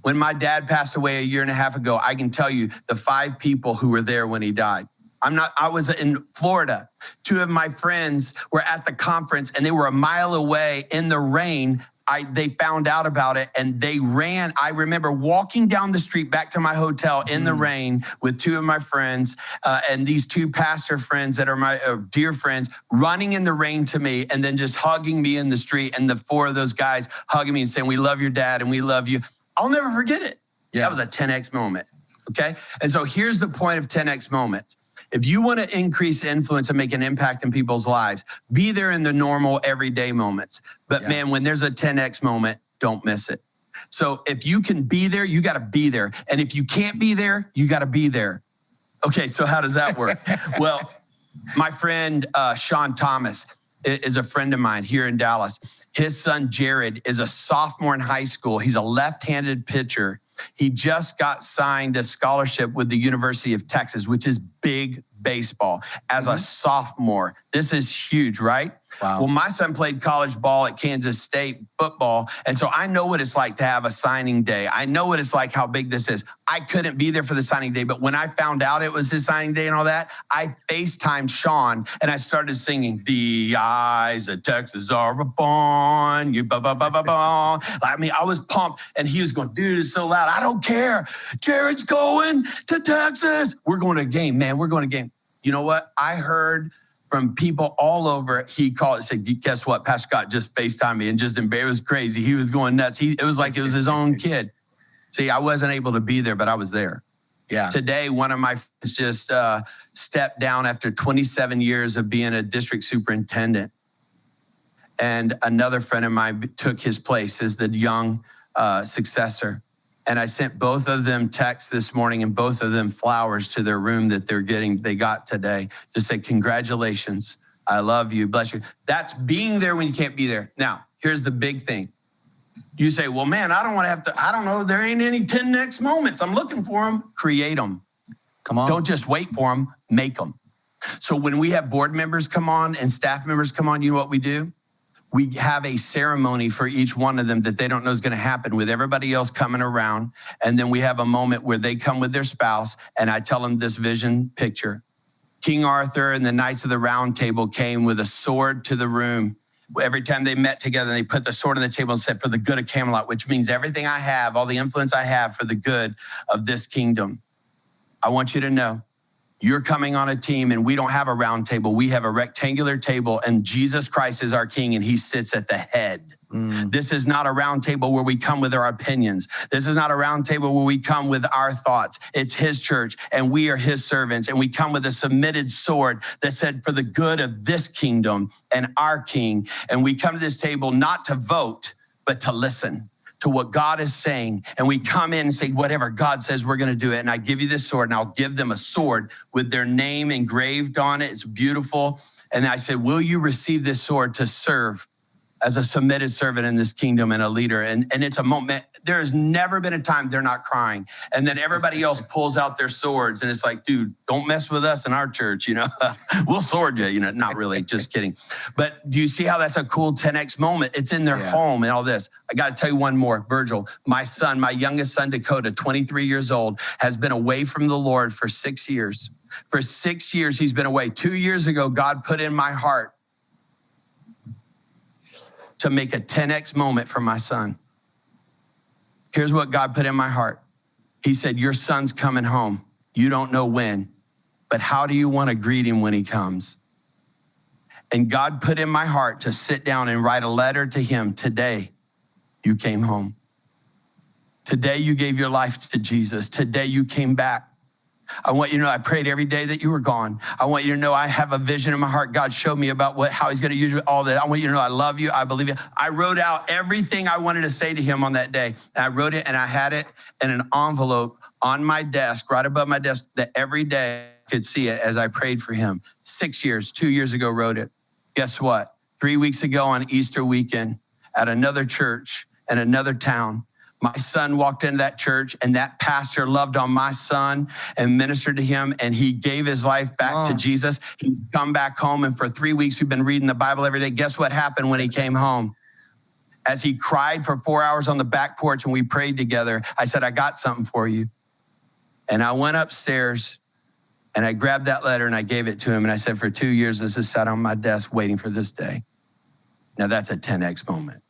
When my dad passed away a year and a half ago, I can tell you the 5 people who were there when he died. I was in Florida. 2 of my friends were at the conference and they were a mile away in the rain. They found out about it and they ran. I remember walking down the street back to my hotel in the rain with 2 of my friends and these 2 pastor friends that are my dear friends, running in the rain to me and then just hugging me in the street. And the 4 of those guys hugging me and saying, we love your dad and we love you. I'll never forget it. Yeah. That was a 10X moment. Okay. And so here's the point of 10X moments. If you want to increase influence and make an impact in people's lives, be there in the normal everyday moments. But man, when there's a 10X moment, don't miss it. So if you can be there, you got to be there. And if you can't be there, you got to be there. Okay, so how does that work? Well, my friend Sean Thomas is a friend of mine here in Dallas. His son, Jared, is a sophomore in high school. He's a left-handed pitcher. He just got signed a scholarship with the University of Texas, which is big baseball, as a sophomore. This is huge, right? Wow. Well, my son played college ball at Kansas State football. And so I know what it's like to have a signing day. I know what it's like, how big this is. I couldn't be there for the signing day, but when I found out it was his signing day and all that, I FaceTimed Sean and I started singing, "The eyes of Texas are upon you." Ba, ba, ba, ba, ba. I mean, I was pumped and he was going, "Dude, it's so loud. I don't care. Jared's going to Texas. We're going to a game, man. We're going to a game." You know what? I heard from people all over. He called and said, "Guess what? Pastor Scott just FaceTimed me," and just embarrassed. It was crazy. He was going nuts. It was like it was his own kid. See, I wasn't able to be there, but I was there. Yeah. Today, one of my friends just stepped down after 27 years of being a district superintendent. And another friend of mine took his place as the young successor. And I sent both of them texts this morning and both of them flowers to their room that they got today. Just say, "Congratulations. I love you. Bless you." That's being there when you can't be there. Now, here's the big thing. You say, "Well, man, I don't want to have to, I don't know, there ain't any 10 next moments. I'm looking for them." Create them. Come on. Don't just wait for them, make them. So when we have board members come on and staff members come on, you know what we do? We have a ceremony for each one of them that they don't know is going to happen, with everybody else coming around. And then we have a moment where they come with their spouse and I tell them this vision picture. King Arthur and the Knights of the Round Table came with a sword to the room. Every time they met together, they put the sword on the table and said, "For the good of Camelot," which means everything I have, all the influence I have, for the good of this kingdom. I want you to know, you're coming on a team and we don't have a round table. We have a rectangular table and Jesus Christ is our king and he sits at the head. This is not a round table where we come with our opinions. This is not a round table where we come with our thoughts. It's his church and we are his servants. And we come with a submitted sword that said, "For the good of this kingdom and our king." And we come to this table not to vote, but to listen to what God is saying. And we come in and say, whatever God says, we're going to do it. And I give you this sword, and I'll give them a sword with their name engraved on it. It's beautiful. And I said, "Will you receive this sword to serve as a submitted servant in this kingdom and a leader?" And it's a moment. There has never been a time they're not crying. And then everybody else pulls out their swords. And it's like, "Dude, don't mess with us in our church, we'll sword you, not really, just kidding." But do you see how that's a cool 10X moment? It's in their home and all this. I got to tell you one more. Virgil, my son, my youngest son, Dakota, 23 years old, has been away from the Lord for 6 years. For 6 years, he's been away. 2 years ago, God put in my heart to make a 10X moment for my son. Here's what God put in my heart. He said, "Your son's coming home. You don't know when, but how do you want to greet him when he comes?" And God put in my heart to sit down and write a letter to him. Today, you came home. Today, you gave your life to Jesus. Today, you came back. I want you to know I prayed every day that you were gone. I want you to know I have a vision in my heart. God showed me about how he's going to use all that. I want you to know I love you. I believe you. I wrote out everything I wanted to say to him on that day. And I wrote it and I had it in an envelope on my desk, right above my desk, that every day I could see it as I prayed for him. 6 years, 2 years ago, wrote it. Guess what? 3 weeks ago on Easter weekend at another church in another town, my son walked into that church and that pastor loved on my son and ministered to him, and he gave his life back to Jesus. He's come back home, and for 3 weeks we've been reading the Bible every day. Guess what happened when he came home? As he cried for 4 hours on the back porch and we prayed together, I said, "I got something for you." And I went upstairs and I grabbed that letter and I gave it to him. And I said, "For 2 years, this has sat on my desk waiting for this day." Now that's a 10X moment.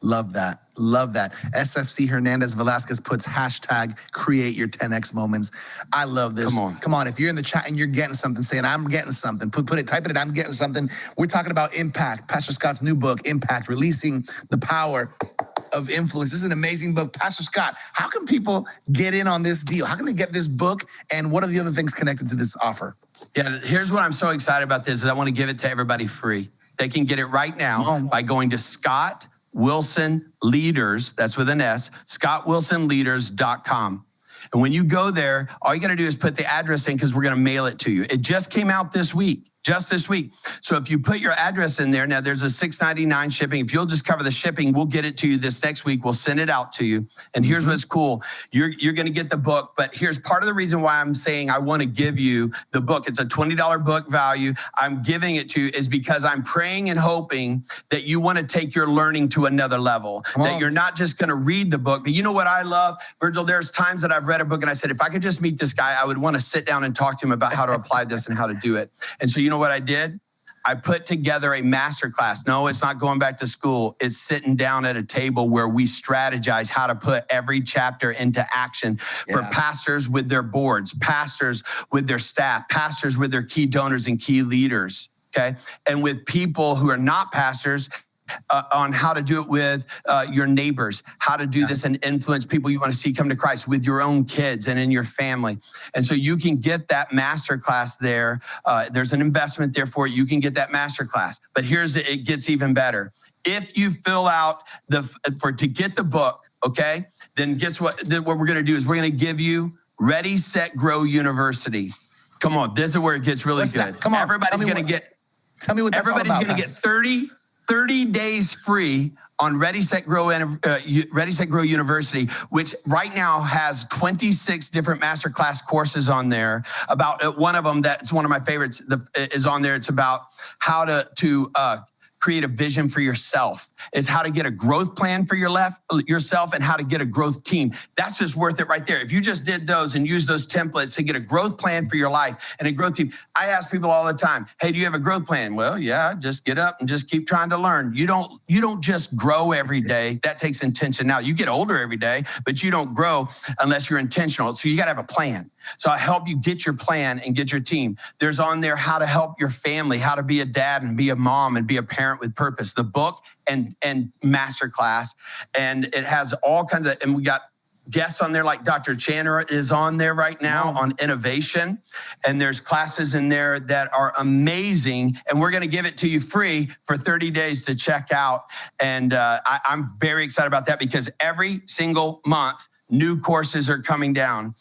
Love that. Love that. SFC Hernandez Velasquez puts hashtag create your 10X moments. I love this. Come on. If you're in the chat and you're getting something, saying I'm getting something, put it, type it in, I'm getting something. We're talking about impact. Pastor Scott's new book, Impact, Releasing the Power of Influence. This is an amazing book. Pastor Scott, how can people get in on this deal? How can they get this book? And what are the other things connected to this offer? Yeah, here's what I'm so excited about this is I want to give it to everybody free. They can get it right now by going to Scott Wilson Leaders, that's with an S, scottwilsonleaders.com. And when you go there, all you got to do is put the address in because we're going to mail it to you. It just came out this week. just this week. So if you put your address in there, now there's a $6.99 shipping. If you'll just cover the shipping, we'll get it to you this next week. We'll send it out to you. And here's what's cool. You're going to get the book, but here's part of the reason why I'm saying I want to give you the book. It's a $20 book value. I'm giving it to you is because I'm praying and hoping that you want to take your learning to another level, that you're not just going to read the book. But you know what I love, Virgil? There's times that I've read a book and I said, if I could just meet this guy, I would want to sit down and talk to him about how to apply this and how to do it. And so you know what I did? I put together a masterclass. No, it's not going back to school. It's sitting down at a table where we strategize how to put every chapter into action for pastors with their boards, pastors with their staff, pastors with their key donors and key leaders, okay? And with people who are not pastors, on how to do it with your neighbors, how to do this and influence people you want to see come to Christ with your own kids and in your family. And so you can get that masterclass there. There's an investment there for it. You can get that masterclass. But it gets even better. If you fill out to get the book, okay, then guess what? Then what we're going to do is we're going to give you Ready, Set, Grow University. Come on, this is where it gets really good. Come on, everybody's going to get. Tell me what that's all about. Everybody's going to get 30 days free on Ready, Set, Grow University, which right now has 26 different masterclass courses on there. About one of them, that's one of my favorites, is on there. It's about how to create a vision for yourself. It's how to get a growth plan for yourself and how to get a growth team. That's just worth it right there. If you just did those and use those templates to get a growth plan for your life and a growth team. I ask people all the time, hey, do you have a growth plan? Well, yeah, just get up and just keep trying to learn. You don't just grow every day. That takes intention. Now, you get older every day, but you don't grow unless you're intentional. So you got to have a plan. So I help you get your plan and get your team. There's on there how to help your family, how to be a dad and be a mom and be a parent with purpose. The book and masterclass. And it has all kinds of, and we got guests on there like Dr. Chandler is on there right now on innovation. And there's classes in there that are amazing. And we're going to give it to you free for 30 days to check out. And I'm very excited about that because every single month, new courses are coming down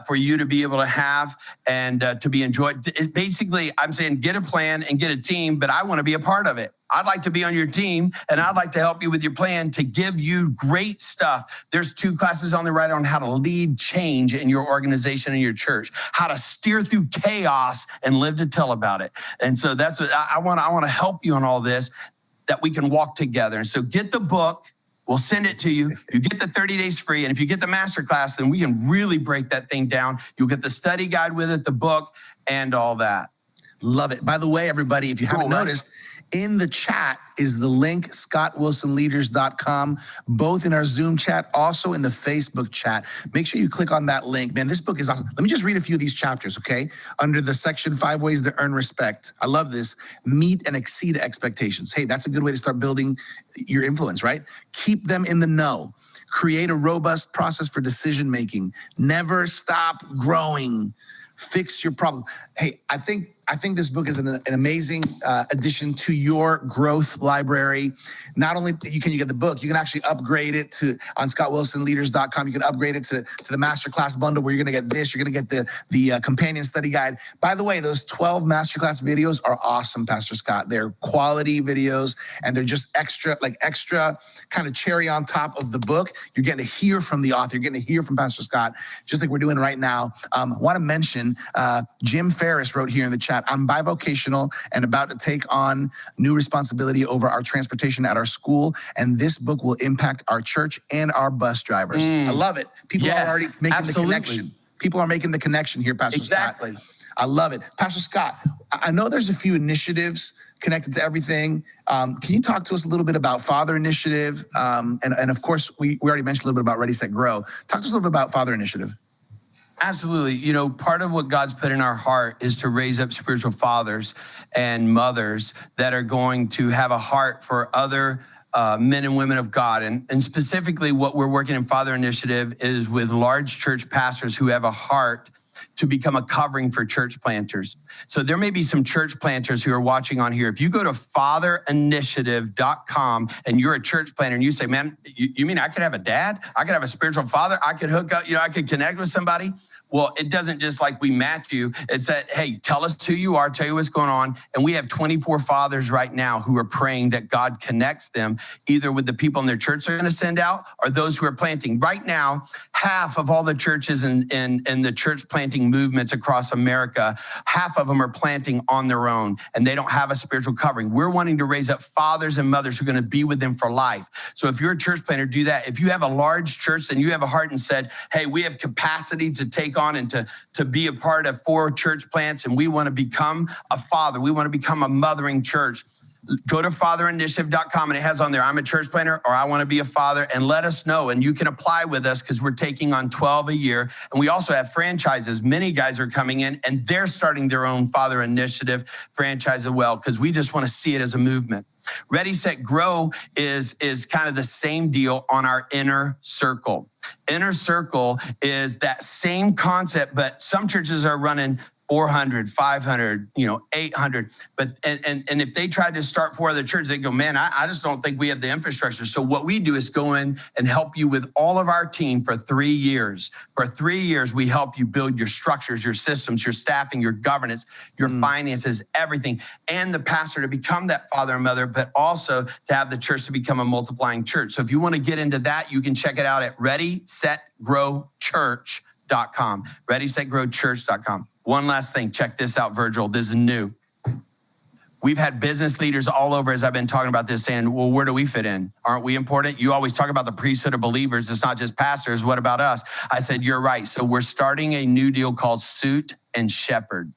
for you to be able to have and to be enjoyed. Basically, I'm saying get a plan and get a team, but I want to be a part of it. I'd like to be on your team and I'd like to help you with your plan to give you great stuff. There's 2 classes on there right on how to lead change in your organization and your church, how to steer through chaos and live to tell about it. And so that's what I want to help you on all this, that we can walk together. And so get the book. We'll send it to you. You get the 30 days free. And if you get the masterclass, then we can really break that thing down. You'll get the study guide with it, the book, and all that. Love it. By the way, everybody, if you haven't noticed, in the chat is the link, scottwilsonleaders.com, both in our Zoom chat, also in the Facebook chat. Make sure you click on that link. Man, this book is awesome. Let me just read a few of these chapters, okay? Under the section 5 Ways to Earn Respect. I love this. Meet and exceed expectations. Hey, that's a good way to start building your influence, right? Keep them in the know. Create a robust process for decision-making. Never stop growing. Fix your problem. Hey, I think this book is an amazing addition to your growth library. Not only can you get the book, you can actually upgrade it on scottwilsonleaders.com. You can upgrade it to the masterclass bundle where you're going to get this. You're going to get the companion study guide. By the way, those 12 masterclass videos are awesome, Pastor Scott. They're quality videos and they're just extra kind of cherry on top of the book. You're getting to hear from the author. You're getting to hear from Pastor Scott, just like we're doing right now. Want to mention Jim Ferris wrote here in the chat, I'm bivocational and about to take on new responsibility over our transportation at our school. And this book will impact our church and our bus drivers. I love it. People are already making the connection. People are making the connection here, Pastor Scott. I love it. Pastor Scott, I know there's a few initiatives connected to everything. Can you talk to us a little bit about Father Initiative? And of course, we already mentioned a little bit about Ready, Set, Grow. Talk to us a little bit about Father Initiative. Absolutely. You know, part of what God's put in our heart is to raise up spiritual fathers and mothers that are going to have a heart for other men and women of God. And specifically what we're working in Father Initiative is with large church pastors who have a heart to become a covering for church planters. So there may be some church planters who are watching on here. If you go to fatherinitiative.com and you're a church planter and you say, man, you mean I could have a dad? I could have a spiritual father? I could hook up, I could connect with somebody? Well, it doesn't just like we match you. It's that, hey, tell us who you are, tell you what's going on. And we have 24 fathers right now who are praying that God connects them either with the people in their church they're going to send out or those who are planting. Right now, half of all the churches in the church planting movements across America, half of them are planting on their own and they don't have a spiritual covering. We're wanting to raise up fathers and mothers who are going to be with them for life. So if you're a church planter, do that. If you have a large church and you have a heart and said, hey, we have capacity to take on and to be a part of 4 church plants and we want to become a father, we want to become a mothering church, go to fatherinitiative.com and it has on there, I'm a church planter or I want to be a father, and let us know. And you can apply with us because we're taking on 12 a year. And we also have franchises. Many guys are coming in and they're starting their own Father Initiative franchise as well because we just want to see it as a movement. Ready, Set, Grow is kind of the same deal on our inner circle. Inner circle is that same concept, but some churches are running 400, 500, 800. But and if they tried to start 4 other churches, they go, man, I just don't think we have the infrastructure. So what we do is go in and help you with all of our team for 3 years. For 3 years, we help you build your structures, your systems, your staffing, your governance, your finances, everything, and the pastor to become that father and mother, but also to have the church to become a multiplying church. So if you want to get into that, you can check it out at readysetgrowchurch.com. readysetgrowchurch.com. One last thing, check this out, Virgil. This is new. We've had business leaders all over as I've been talking about this saying, well, where do we fit in? Aren't we important? You always talk about the priesthood of believers. It's not just pastors. What about us? I said, you're right. So we're starting a new deal called Suit and Shepherd.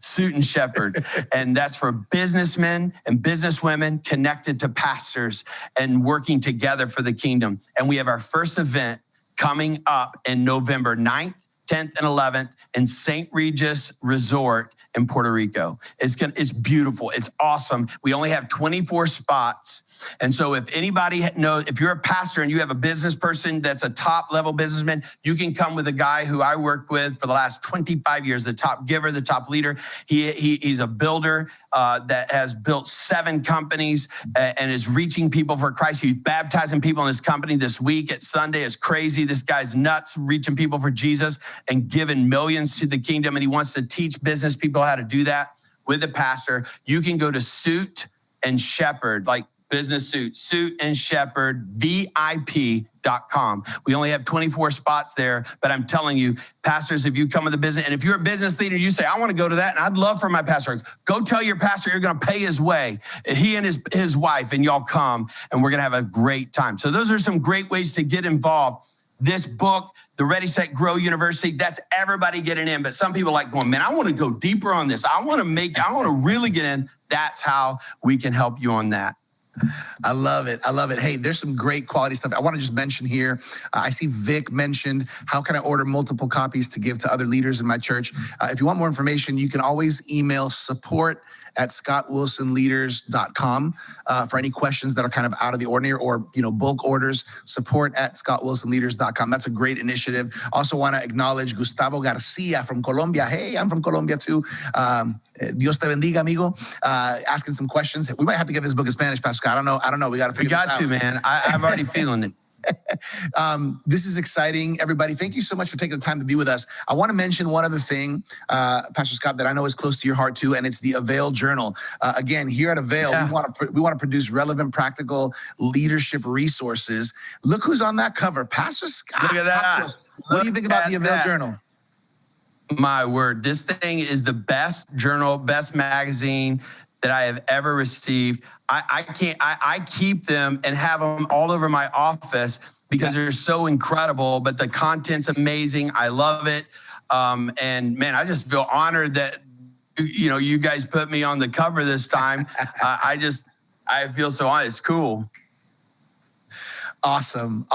Suit and Shepherd. And that's for businessmen and businesswomen connected to pastors and working together for the kingdom. And we have our first event coming up in November 9th, 10th and 11th in St. Regis Resort in Puerto Rico. It's beautiful. It's awesome. We only have 24 spots. And so if anybody knows, if you're a pastor and you have a business person that's a top level businessman, you can come with a guy who I worked with for the last 25 years, the top giver, the top leader. He's a builder that has built 7 companies and is reaching people for Christ. He's baptizing people in his company this week at Sunday. It's crazy. This guy's nuts, reaching people for Jesus and giving millions to the kingdom. And he wants to teach business people how to do that with a pastor. You can go to Suit and Shepherd, like business suit and shepherd, VIP.com. We only have 24 spots there, but I'm telling you, pastors, if you come with a business, and if you're a business leader, you say, I want to go to that, and I'd love for my pastor, go tell your pastor you're going to pay his way, he and his wife, and y'all come, and we're going to have a great time. So those are some great ways to get involved. This book, the Ready, Set, Grow University, that's everybody getting in. But some people are like going, man, I want to go deeper on this. I want to really get in. That's how we can help you on that. I love it. I love it. Hey, there's some great quality stuff. I want to just mention here, I see Vic mentioned, how can I order multiple copies to give to other leaders in my church? If you want more information, you can always email support@scottwilsonleaders.com for any questions that are kind of out of the ordinary or, bulk orders, support@scottwilsonleaders.com. That's a great initiative. Also want to acknowledge Gustavo Garcia from Colombia. Hey, I'm from Colombia too. Dios te bendiga, amigo. Asking some questions. We might have to get this book in Spanish, Pastor Scott. I don't know. We got to figure this out. We got to, man. I'm already feeling it. This is exciting, everybody. Thank you so much for taking the time to be with us. I want to mention one other thing, Pastor Scott, that I know is close to your heart too, and it's the Avail Journal. Again, here at Avail, we want to produce relevant, practical leadership resources. Look who's on that cover, Pastor Scott. Look at that. What do you think about the Avail Journal? My word, this thing is the best journal, best magazine that I have ever received. I keep them and have them all over my office because they're so incredible, but the content's amazing. I love it. And man, I just feel honored that, you guys put me on the cover this time. I feel so honored. It's cool. Awesome.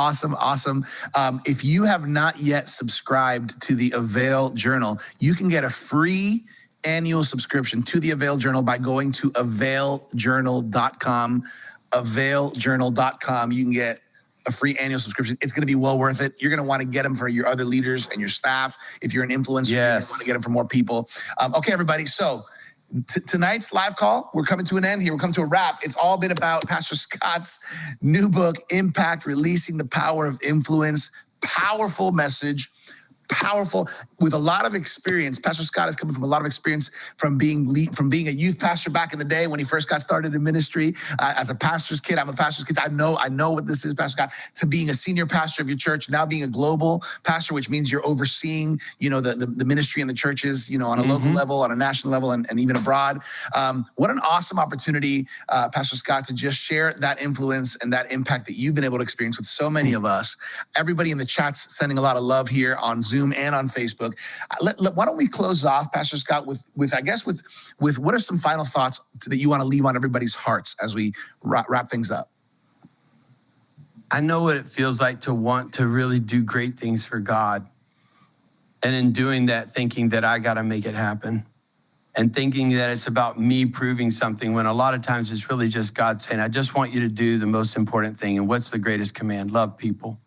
If you have not yet subscribed to the Avail Journal, you can get a free annual subscription to the Avail Journal by going to availjournal.com. Availjournal.com. You can get a free annual subscription. It's going to be well worth it. You're going to want to get them for your other leaders and your staff. If you're an influencer, you're going to want to get them for more people. Okay, everybody. So tonight's live call, we're coming to an end here. We're coming to a wrap. It's all been about Pastor Scott's new book, Impact, Releasing the Power of Influence. Powerful message. powerful, with a lot of experience. Pastor Scott is coming from a lot of experience from being a youth pastor back in the day when he first got started in ministry. As a pastor's kid, I'm a pastor's kid. I know what this is, Pastor Scott, to being a senior pastor of your church, now being a global pastor, which means you're overseeing, the ministry and the churches, on a local level, on a national level, and even abroad. What an awesome opportunity, Pastor Scott, to just share that influence and that impact that you've been able to experience with so many of us. Everybody in the chat's sending a lot of love here on Zoom and on Facebook. Why don't we close off, Pastor Scott, with what are some final thoughts that you want to leave on everybody's hearts as we wrap things up? I know what it feels like to want to really do great things for God. And in doing that, thinking that I got to make it happen. And thinking that it's about me proving something, when a lot of times it's really just God saying, I just want you to do the most important thing. And what's the greatest command? Love people.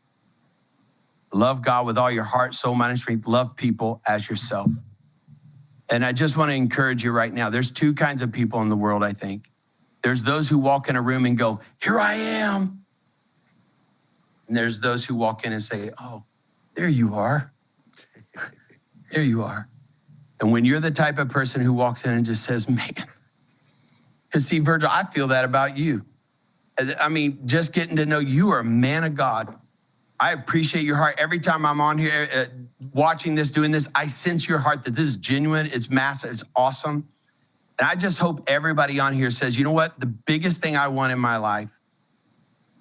Love God with all your heart, soul, mind, and strength. Love people as yourself. And I just want to encourage you right now. There's two kinds of people in the world, I think. There's those who walk in a room and go, here I am. And there's those who walk in and say, oh, there you are. There you are. And when you're the type of person who walks in and just says, man, because see, Virgil, I feel that about you. I mean, just getting to know you are a man of God. I appreciate your heart. Every time I'm on here watching this, doing this, I sense your heart that this is genuine, it's massive, it's awesome. And I just hope everybody on here says, you know what? The biggest thing I want in my life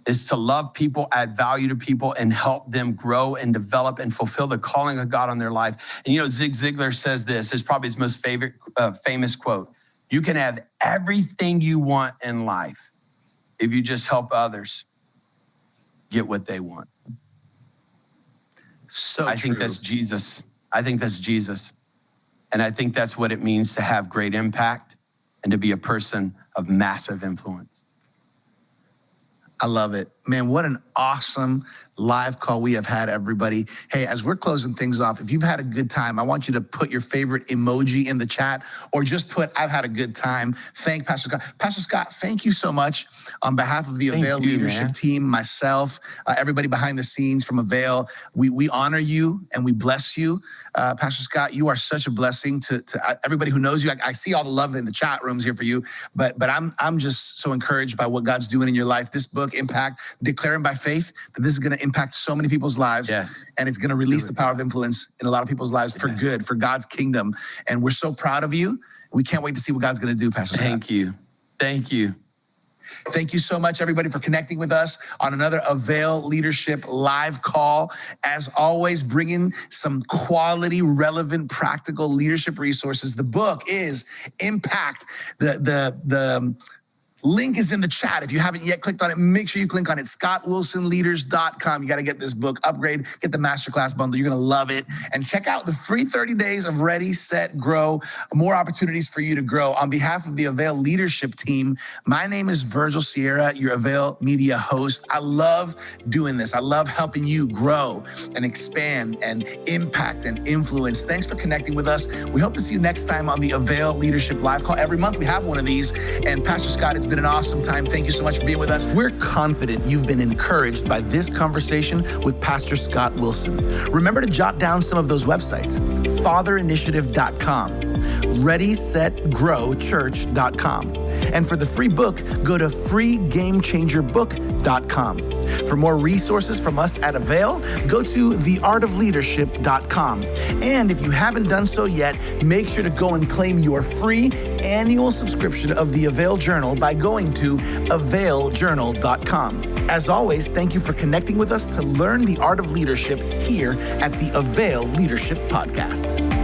is to love people, add value to people, and help them grow and develop and fulfill the calling of God on their life. And Zig Ziglar says this, is probably his most famous quote. You can have everything you want in life if you just help others get what they want. So I think that's Jesus. I think that's Jesus. And I think that's what it means to have great impact and to be a person of massive influence. I love it. Man, what an awesome live call we have had, everybody. Hey, as we're closing things off, if you've had a good time, I want you to put your favorite emoji in the chat or just put, I've had a good time. Thank Pastor Scott. Pastor Scott, thank you so much on behalf of the Avail leadership team, myself, everybody behind the scenes from Avail. We honor you and we bless you. Pastor Scott, you are such a blessing to everybody who knows you. I see all the love in the chat rooms here for you, but I'm just so encouraged by what God's doing in your life. This book, Impact, declaring by faith that this is going to impact so many people's lives. Yes. And it's going to release the power of influence in a lot of people's lives for good, for God's kingdom. And we're so proud of you. We can't wait to see what God's going to do, Pastor Scott. Thank you. Thank you. Thank you so much, everybody, for connecting with us on another Avail Leadership live call. As always, bringing some quality, relevant, practical leadership resources. The book is Impact. The link is in the chat. If you haven't yet clicked on it, make sure you click on it. ScottWilsonLeaders.com. You got to get this book, upgrade, get the masterclass bundle. You're going to love it. And check out the free 30 days of Ready, Set, Grow. More opportunities for you to grow. On behalf of the Avail leadership team, my name is Virgil Sierra, your Avail media host. I love doing this. I love helping you grow and expand and impact and influence. Thanks for connecting with us. We hope to see you next time on the Avail Leadership Live Call. Every month we have one of these. And Pastor Scott, it's been an awesome time. Thank you so much for being with us. We're confident you've been encouraged by this conversation with Pastor Scott Wilson. Remember to jot down some of those websites: fatherinitiative.com, readysetgrowchurch.com. And for the free book, go to freegamechangerbook.com. For more resources from us at Avail, go to theartofleadership.com. And if you haven't done so yet, make sure to go and claim your free annual subscription of the Avail Journal by going to availjournal.com. As always, thank you for connecting with us to learn the art of leadership here at the Avail Leadership Podcast.